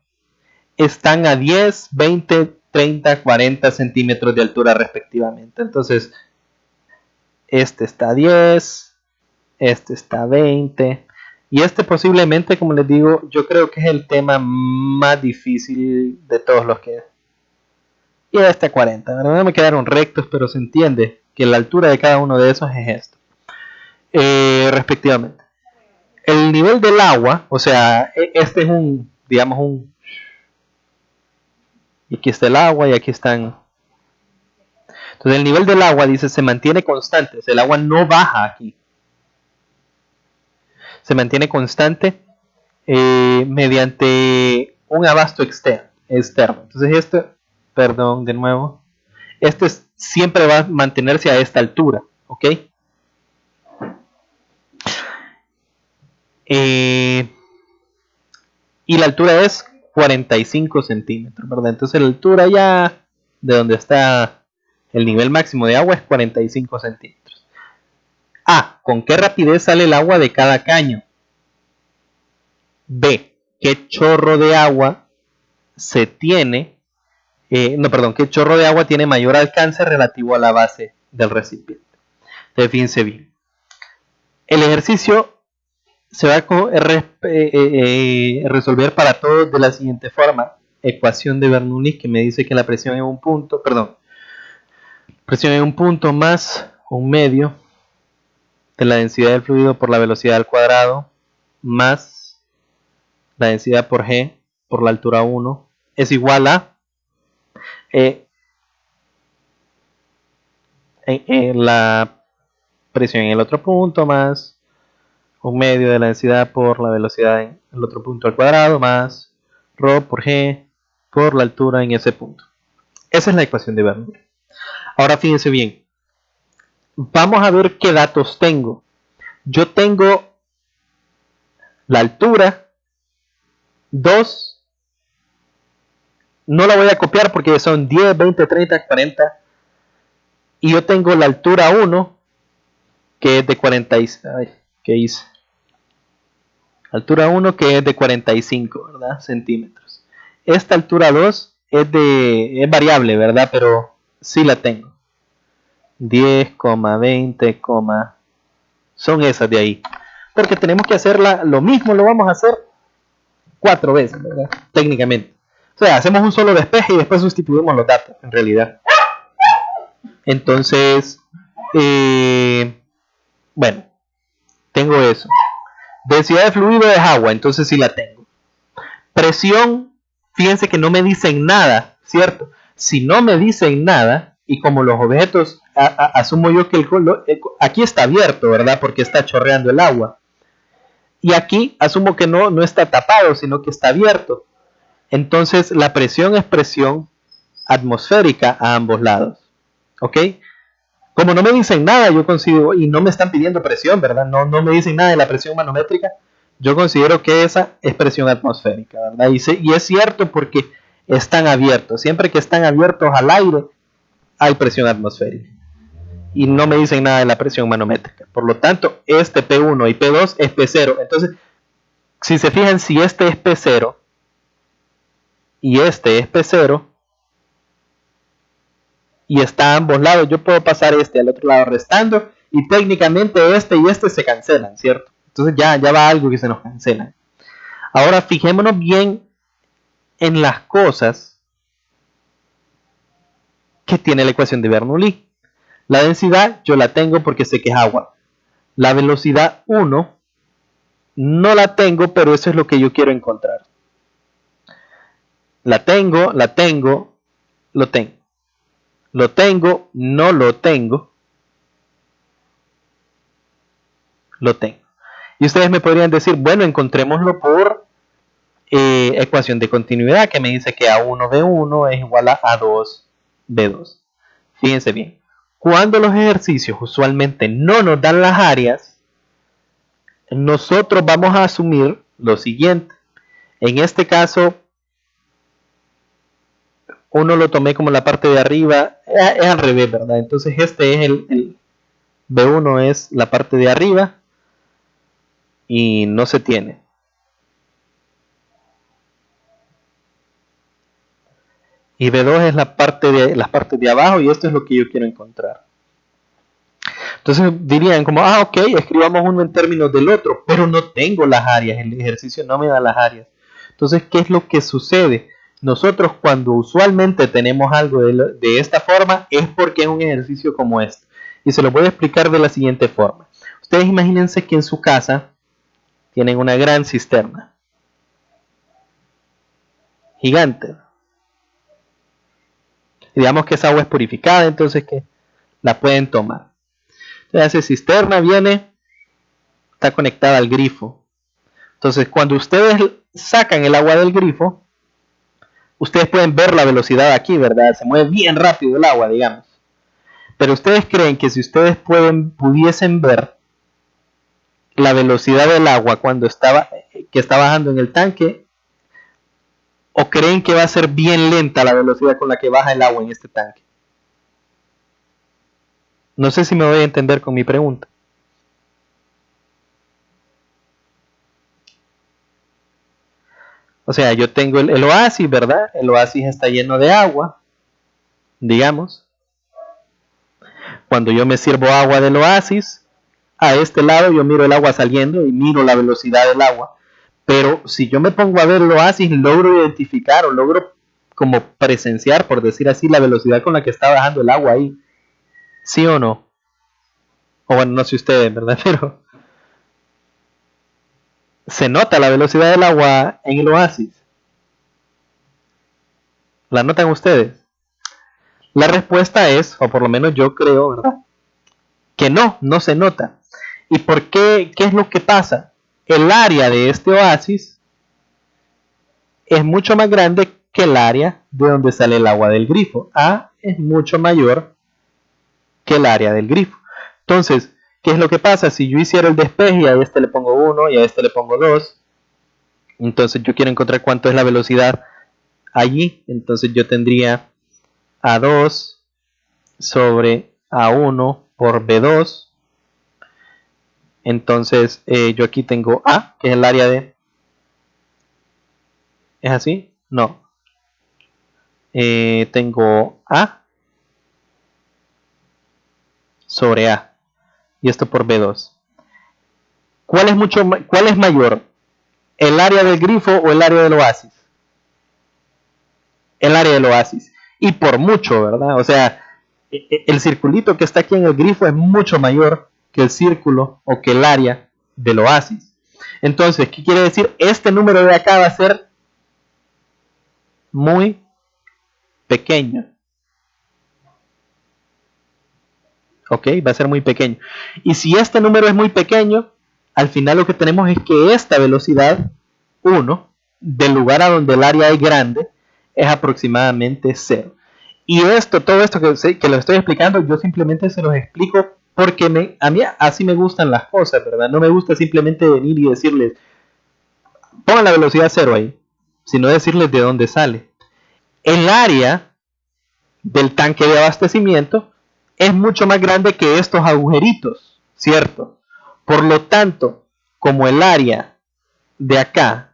están a 10, 20, 30, 40 centímetros de altura respectivamente. Entonces, este está a 10, este está a 20, y este posiblemente, como les digo, yo creo que es el tema más difícil de todos los que... Y este a 40, ¿verdad? No me quedaron rectos, pero se entiende que la altura de cada uno de esos es esto, respectivamente. El nivel del agua, o sea, este es y aquí está el agua y aquí están. Entonces el nivel del agua, dice, se mantiene constante, o sea, el agua no baja aquí. Se mantiene constante mediante un abasto externo. Entonces de nuevo, siempre va a mantenerse a esta altura, ¿ok? Y la altura es 45 centímetros, ¿verdad? Entonces la altura ya de donde está el nivel máximo de agua es 45 centímetros. ¿Con qué rapidez sale el agua de cada caño? B, ¿qué chorro de agua se tiene? ¿Qué chorro de agua tiene mayor alcance relativo a la base del recipiente? Entonces, fíjense bien. El ejercicio se va a resolver para todos de la siguiente forma. Ecuación de Bernoulli, que me dice que la presión en un punto, más un medio de la densidad del fluido por la velocidad al cuadrado más la densidad por G por la altura 1 es igual a la presión en el otro punto más un medio de la densidad por la velocidad en el otro punto al cuadrado más ρ por G por la altura en ese punto. Esa es la ecuación de Bernoulli. Ahora fíjense bien, vamos a ver qué datos tengo. Yo tengo la altura 2, no la voy a copiar porque son 10, 20, 30, 40, y yo tengo la altura 1 que es de 40. ¿Qué hice? Altura 1 que es de 45, ¿verdad? Centímetros. Esta altura 2 es variable, ¿verdad? Pero sí la tengo. 10, 20, son esas de ahí. Porque tenemos que hacerla, lo mismo lo vamos a hacer 4 veces, ¿verdad? Técnicamente. O sea, hacemos un solo despeje y después sustituimos los datos, en realidad. Entonces, bueno, tengo eso. Densidad de fluido es agua, entonces sí la tengo. Presión, fíjense que no me dicen nada, ¿cierto? Si no me dicen nada, y como los objetos, asumo yo que aquí está abierto, ¿verdad? Porque está chorreando el agua. Y aquí asumo que no está tapado, sino que está abierto. Entonces la presión es presión atmosférica a ambos lados. ¿Ok? Como no me dicen nada, yo considero, y no me están pidiendo presión, ¿verdad? No me dicen nada de la presión manométrica, yo considero que esa es presión atmosférica, ¿verdad? Y es cierto porque están abiertos. Siempre que están abiertos al aire, hay presión atmosférica. Y no me dicen nada de la presión manométrica. Por lo tanto, este P1 y P2 es P0. Entonces, si se fijan, si este es P0 y este es P0, y está a ambos lados, yo puedo pasar este al otro lado restando, y técnicamente este y este se cancelan, ¿cierto? Entonces ya va algo que se nos cancela. Ahora fijémonos bien en las cosas que tiene la ecuación de Bernoulli. La densidad yo la tengo porque sé que es agua. La velocidad 1 no la tengo, pero eso es lo que yo quiero encontrar. La tengo, lo tengo. Lo tengo, no lo tengo. Lo tengo. Y ustedes me podrían decir, bueno, encontrémoslo por ecuación de continuidad, que me dice que A1B1 es igual a A2B2. Fíjense bien. Cuando los ejercicios usualmente no nos dan las áreas, nosotros vamos a asumir lo siguiente. En este caso, uno lo tomé como la parte de arriba, es al revés, ¿verdad? Entonces este es el B1 es la parte de arriba y no se tiene. Y B2 es las partes de abajo y esto es lo que yo quiero encontrar. Entonces dirían como, ok, escribamos uno en términos del otro, pero no tengo las áreas, el ejercicio no me da las áreas. Entonces, ¿qué es lo que sucede? Nosotros cuando usualmente tenemos algo de esta forma es porque es un ejercicio como este. Y se lo voy a explicar de la siguiente forma. Ustedes imagínense que en su casa tienen una gran cisterna. Gigante. Y digamos que esa agua es purificada, entonces que la pueden tomar. Entonces esa cisterna viene, está conectada al grifo. Entonces cuando ustedes sacan el agua del grifo, ustedes pueden ver la velocidad aquí, ¿verdad? Se mueve bien rápido el agua, digamos. Pero ustedes creen que si ustedes pudiesen ver la velocidad del agua cuando está bajando en el tanque, o creen que va a ser bien lenta la velocidad con la que baja el agua en este tanque. No sé si me voy a entender con mi pregunta. O sea, yo tengo el oasis, ¿verdad? El oasis está lleno de agua, digamos. Cuando yo me sirvo agua del oasis, a este lado yo miro el agua saliendo y miro la velocidad del agua. Pero si yo me pongo a ver el oasis, logro identificar o logro como presenciar, por decir así, la velocidad con la que está bajando el agua ahí. ¿Sí o no? O bueno, no sé ustedes, ¿verdad? Pero se nota la velocidad del agua en el oasis. ¿La notan ustedes? La respuesta es, o por lo menos yo creo, ¿verdad?, que no se nota. ¿Y por qué? ¿Qué es lo que pasa? El área de este oasis es mucho más grande que el área de donde sale el agua del grifo. A es mucho mayor que el área del grifo. Entonces, ¿qué es lo que pasa? Si yo hiciera el despeje y a este le pongo 1 y a este le pongo 2, entonces yo quiero encontrar cuánto es la velocidad allí. Entonces yo tendría A2 sobre A1 por B2 Entonces yo aquí tengo A, que es el área de... ¿Es así? No. Tengo A sobre A. Y esto por B2. ¿Cuál es mayor? ¿El área del grifo o el área del oasis? El área del oasis. Y por mucho, ¿verdad? O sea, el circulito que está aquí en el grifo es mucho mayor que el círculo o que el área del oasis. Entonces, ¿qué quiere decir? Este número de acá va a ser muy pequeño. Ok, va a ser muy pequeño. Y si este número es muy pequeño, al final lo que tenemos es que esta velocidad 1, del lugar a donde el área es grande, es aproximadamente 0. Y todo esto que lo estoy explicando, yo simplemente se los explico porque a mí así me gustan las cosas, ¿verdad? No me gusta simplemente venir y decirles, pongan la velocidad 0 ahí, sino decirles de dónde sale. El área del tanque de abastecimiento es mucho más grande que estos agujeritos, ¿cierto? Por lo tanto, como el área de acá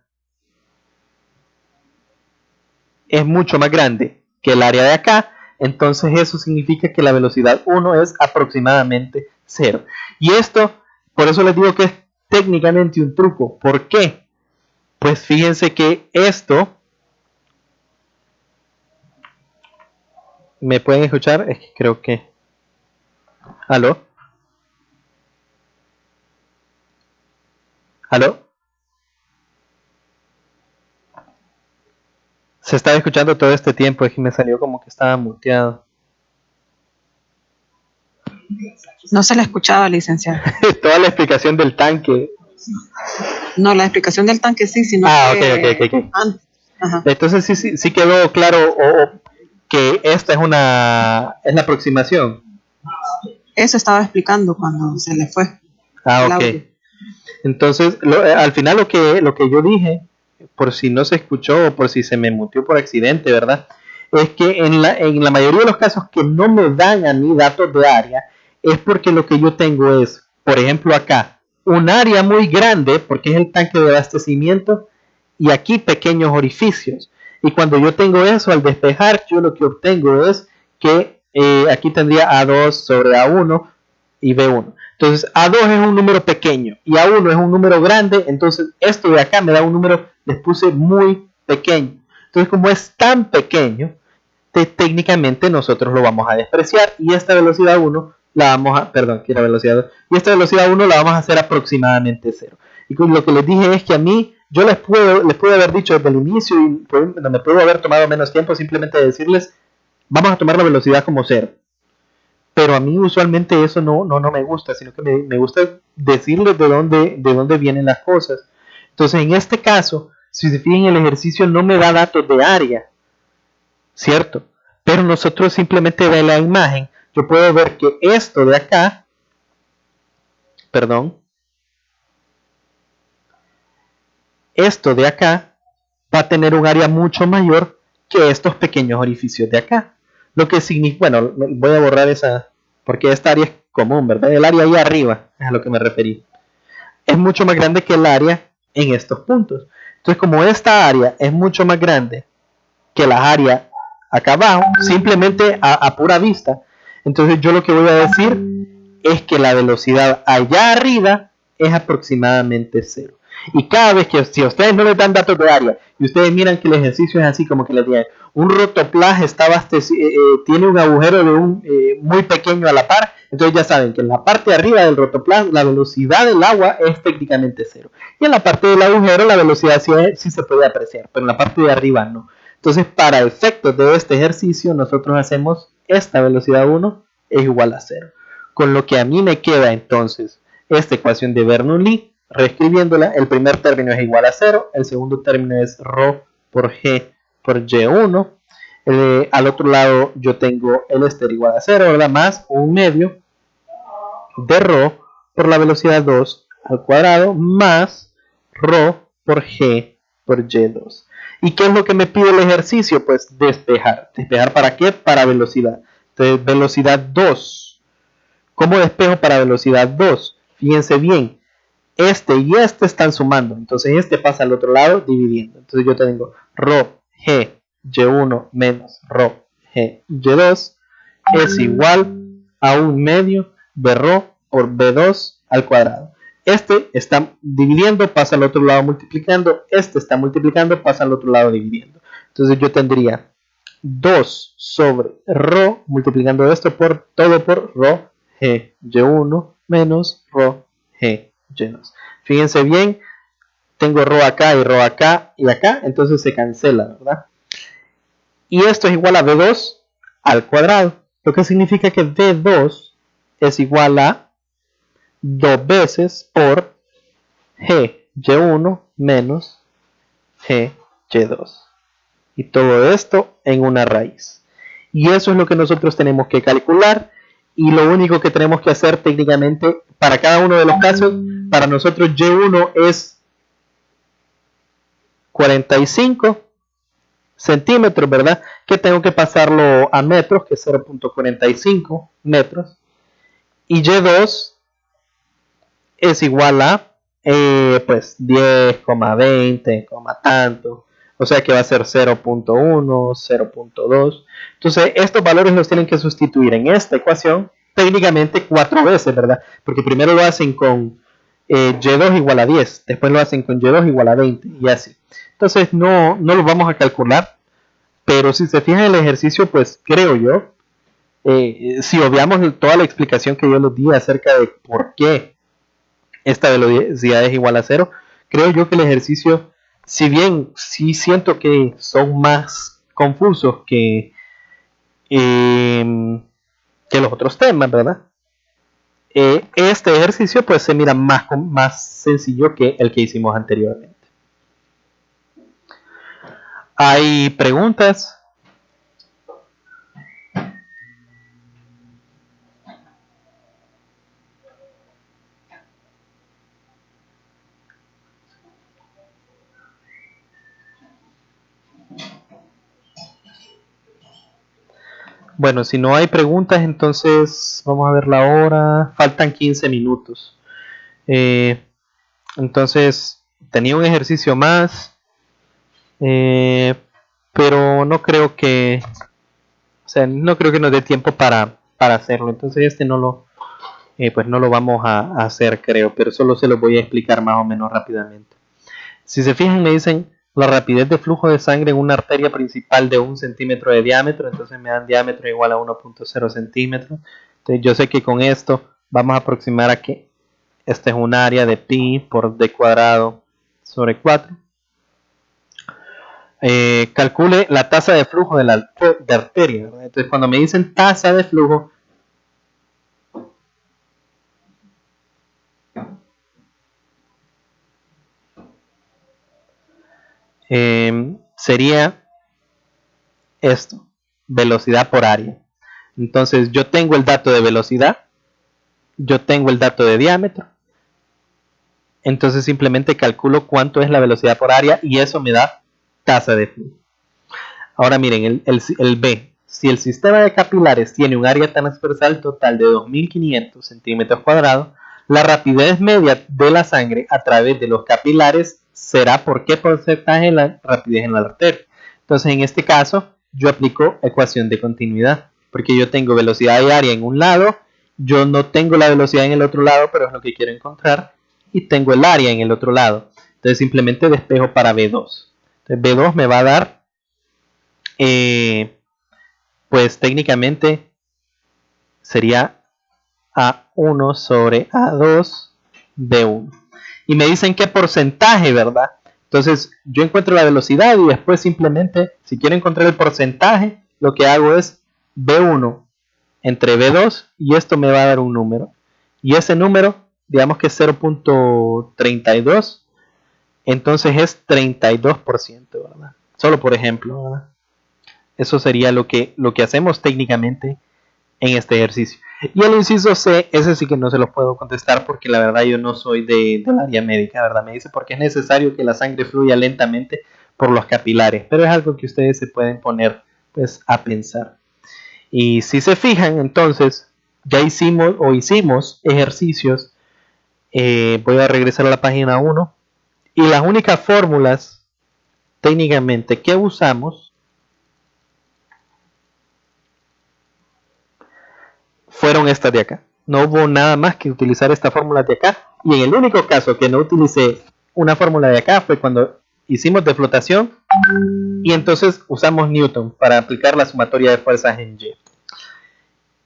es mucho más grande que el área de acá, entonces eso significa que la velocidad 1 es aproximadamente 0. Y esto, por eso les digo que es técnicamente un truco. ¿Por qué? Pues fíjense que esto... ¿Me pueden escuchar? Es que creo que... ¿Aló? ¿Aló? Se estaba escuchando todo este tiempo, es que me salió como que estaba muteado. No se le escuchaba, licenciado. Toda la explicación del tanque. No, la explicación del tanque sí, sino que... Ok. Antes. Ajá. Entonces sí quedó claro que esta es la aproximación. Eso estaba explicando cuando se le fue. Ok. Entonces, al final lo que yo dije, por si no se escuchó o por si se me muteó por accidente, ¿verdad? Es que en la mayoría de los casos que no me dan a mí datos de área, es porque lo que yo tengo es, por ejemplo acá, un área muy grande, porque es el tanque de abastecimiento, y aquí pequeños orificios. Y cuando yo tengo eso, al despejar, yo lo que obtengo es que aquí tendría A2 sobre A1 y B1. Entonces A2 es un número pequeño y A1 es un número grande, entonces esto de acá me da un número, les puse muy pequeño. Entonces como es tan pequeño, técnicamente nosotros lo vamos a despreciar y esta velocidad 1 la vamos a, perdón, que era velocidad 2, y esta velocidad 1 la vamos a hacer aproximadamente 0. Y lo que les dije es que a mí, yo les puedo haber dicho desde el inicio y me puedo haber tomado menos tiempo simplemente decirles, vamos a tomar la velocidad como 0. Pero a mí usualmente eso no me gusta, sino que me gusta decirles de dónde vienen las cosas. Entonces en este caso, si se fijan, el ejercicio no me da datos de área, ¿cierto? Pero nosotros simplemente de la imagen, yo puedo ver que esto de acá, esto de acá va a tener un área mucho mayor que estos pequeños orificios de acá. Lo que significa, bueno, voy a borrar esa, porque esta área es común, ¿verdad? El área ahí arriba es a lo que me referí. Es mucho más grande que el área en estos puntos. Entonces, como esta área es mucho más grande que la área acá abajo, simplemente a pura vista, entonces yo lo que voy a decir es que la velocidad allá arriba es aproximadamente 0. Y cada vez que, si a ustedes no les dan datos de área y ustedes miran que el ejercicio es así como que les digan, un rotoplas tiene un agujero de muy pequeño a la par, entonces ya saben que en la parte de arriba del rotoplas la velocidad del agua es técnicamente 0. Y en la parte del agujero la velocidad sí se puede apreciar, pero en la parte de arriba no. Entonces, para efectos de este ejercicio, nosotros hacemos esta velocidad 1 es igual a 0. Con lo que a mí me queda entonces esta ecuación de Bernoulli, reescribiéndola, el primer término es igual a 0, el segundo término es ρ por g por y1. Al otro lado yo tengo el estero igual a 0, ¿verdad? Más un medio de ρ por la velocidad 2 al cuadrado más ρ por g por y2. ¿Y qué es lo que me pide el ejercicio? Pues despejar. ¿Despejar para qué? Para velocidad. Entonces, velocidad 2. ¿Cómo despejo para velocidad 2? Fíjense bien. este y este están sumando, entonces este pasa al otro lado dividiendo. Entonces yo tengo rho G Y1 menos rho G Y2 es igual a 1/2 de rho por B2 al cuadrado. Este está dividiendo, pasa al otro lado multiplicando, este está multiplicando, pasa al otro lado dividiendo. Entonces yo tendría 2 sobre rho multiplicando esto por todo por rho G Y1 menos rho G Y2. Fíjense bien, tengo rho acá y rho acá y acá, entonces se cancela, ¿verdad? Y esto es igual a B2 al cuadrado, lo que significa que B2 es igual a 2 veces por G Y1 menos G Y2. Y todo esto en una raíz. Y eso es lo que nosotros tenemos que calcular. Y lo único que tenemos que hacer técnicamente para cada uno de los casos, para nosotros Y1 es 45 centímetros, ¿verdad? Que tengo que pasarlo a metros, que es 0.45 metros. Y Y2 es igual a pues 10,20, tanto. O sea que va a ser 0.1, 0.2. Entonces estos valores los tienen que sustituir en esta ecuación técnicamente 4 veces, ¿verdad? Porque primero lo hacen con Y2 igual a 10, después lo hacen con Y2 igual a 20 y así. Entonces no lo vamos a calcular, pero si se fijan en el ejercicio, pues creo yo, si obviamos toda la explicación que yo les di acerca de por qué esta velocidad es igual a 0, creo yo que el ejercicio, si bien sí siento que son más confusos que los otros temas, ¿verdad? Este ejercicio pues se mira más sencillo que el que hicimos anteriormente. ¿Hay preguntas? Bueno, si no hay preguntas, entonces vamos a ver la hora. Faltan 15 minutos. Entonces, tenía un ejercicio más, pero no creo que, no creo que nos dé tiempo para hacerlo. Entonces, este no lo vamos a hacer, creo, pero solo se lo voy a explicar más o menos rápidamente. Si se fijan, me dicen la rapidez de flujo de sangre en una arteria principal de 1 centímetro de diámetro, entonces me dan diámetro igual a 1.0 centímetros. Entonces yo sé que con esto vamos a aproximar a que esta es un área de pi por d cuadrado sobre 4. Calcule la tasa de flujo de la arteria, ¿verdad? Entonces cuando me dicen tasa de flujo, sería esto, velocidad por área. Entonces yo tengo el dato de velocidad, yo tengo el dato de diámetro, entonces simplemente calculo cuánto es la velocidad por área y eso me da tasa de flujo. Ahora miren el B, si el sistema de capilares tiene un área transversal total de 2500 centímetros cuadrados, la rapidez media de la sangre a través de los capilares será por qué porcentaje de la rapidez en la arteria. Entonces en este caso yo aplico ecuación de continuidad, porque yo tengo velocidad y área en un lado, yo no tengo la velocidad en el otro lado, pero es lo que quiero encontrar, y tengo el área en el otro lado. Entonces simplemente despejo para B2. Entonces B2 me va a dar, pues técnicamente sería A1 sobre A2 B1. Y me dicen qué porcentaje, ¿verdad? Entonces yo encuentro la velocidad y después simplemente, si quiero encontrar el porcentaje, lo que hago es B1 entre B2 y esto me va a dar un número. Y ese número, digamos que es 0.32, entonces es 32%, ¿verdad? Solo por ejemplo, ¿verdad? Eso sería lo que hacemos técnicamente en este ejercicio. Y el inciso C, ese sí que no se lo puedo contestar porque la verdad yo no soy del área médica, ¿verdad? Me dice porque es necesario que la sangre fluya lentamente por los capilares, pero es algo que ustedes se pueden poner pues a pensar. Y si se fijan, entonces ya hicimos ejercicios Voy a regresar a la página 1. Y las únicas fórmulas técnicamente que usamos fueron estas de acá. No hubo nada más que utilizar esta fórmula de acá. Y en el único caso que no utilicé una fórmula de acá fue cuando hicimos de flotación. Y entonces usamos Newton para aplicar la sumatoria de fuerzas en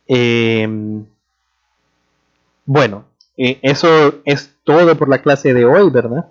Y. Bueno, eso es todo por la clase de hoy, ¿verdad?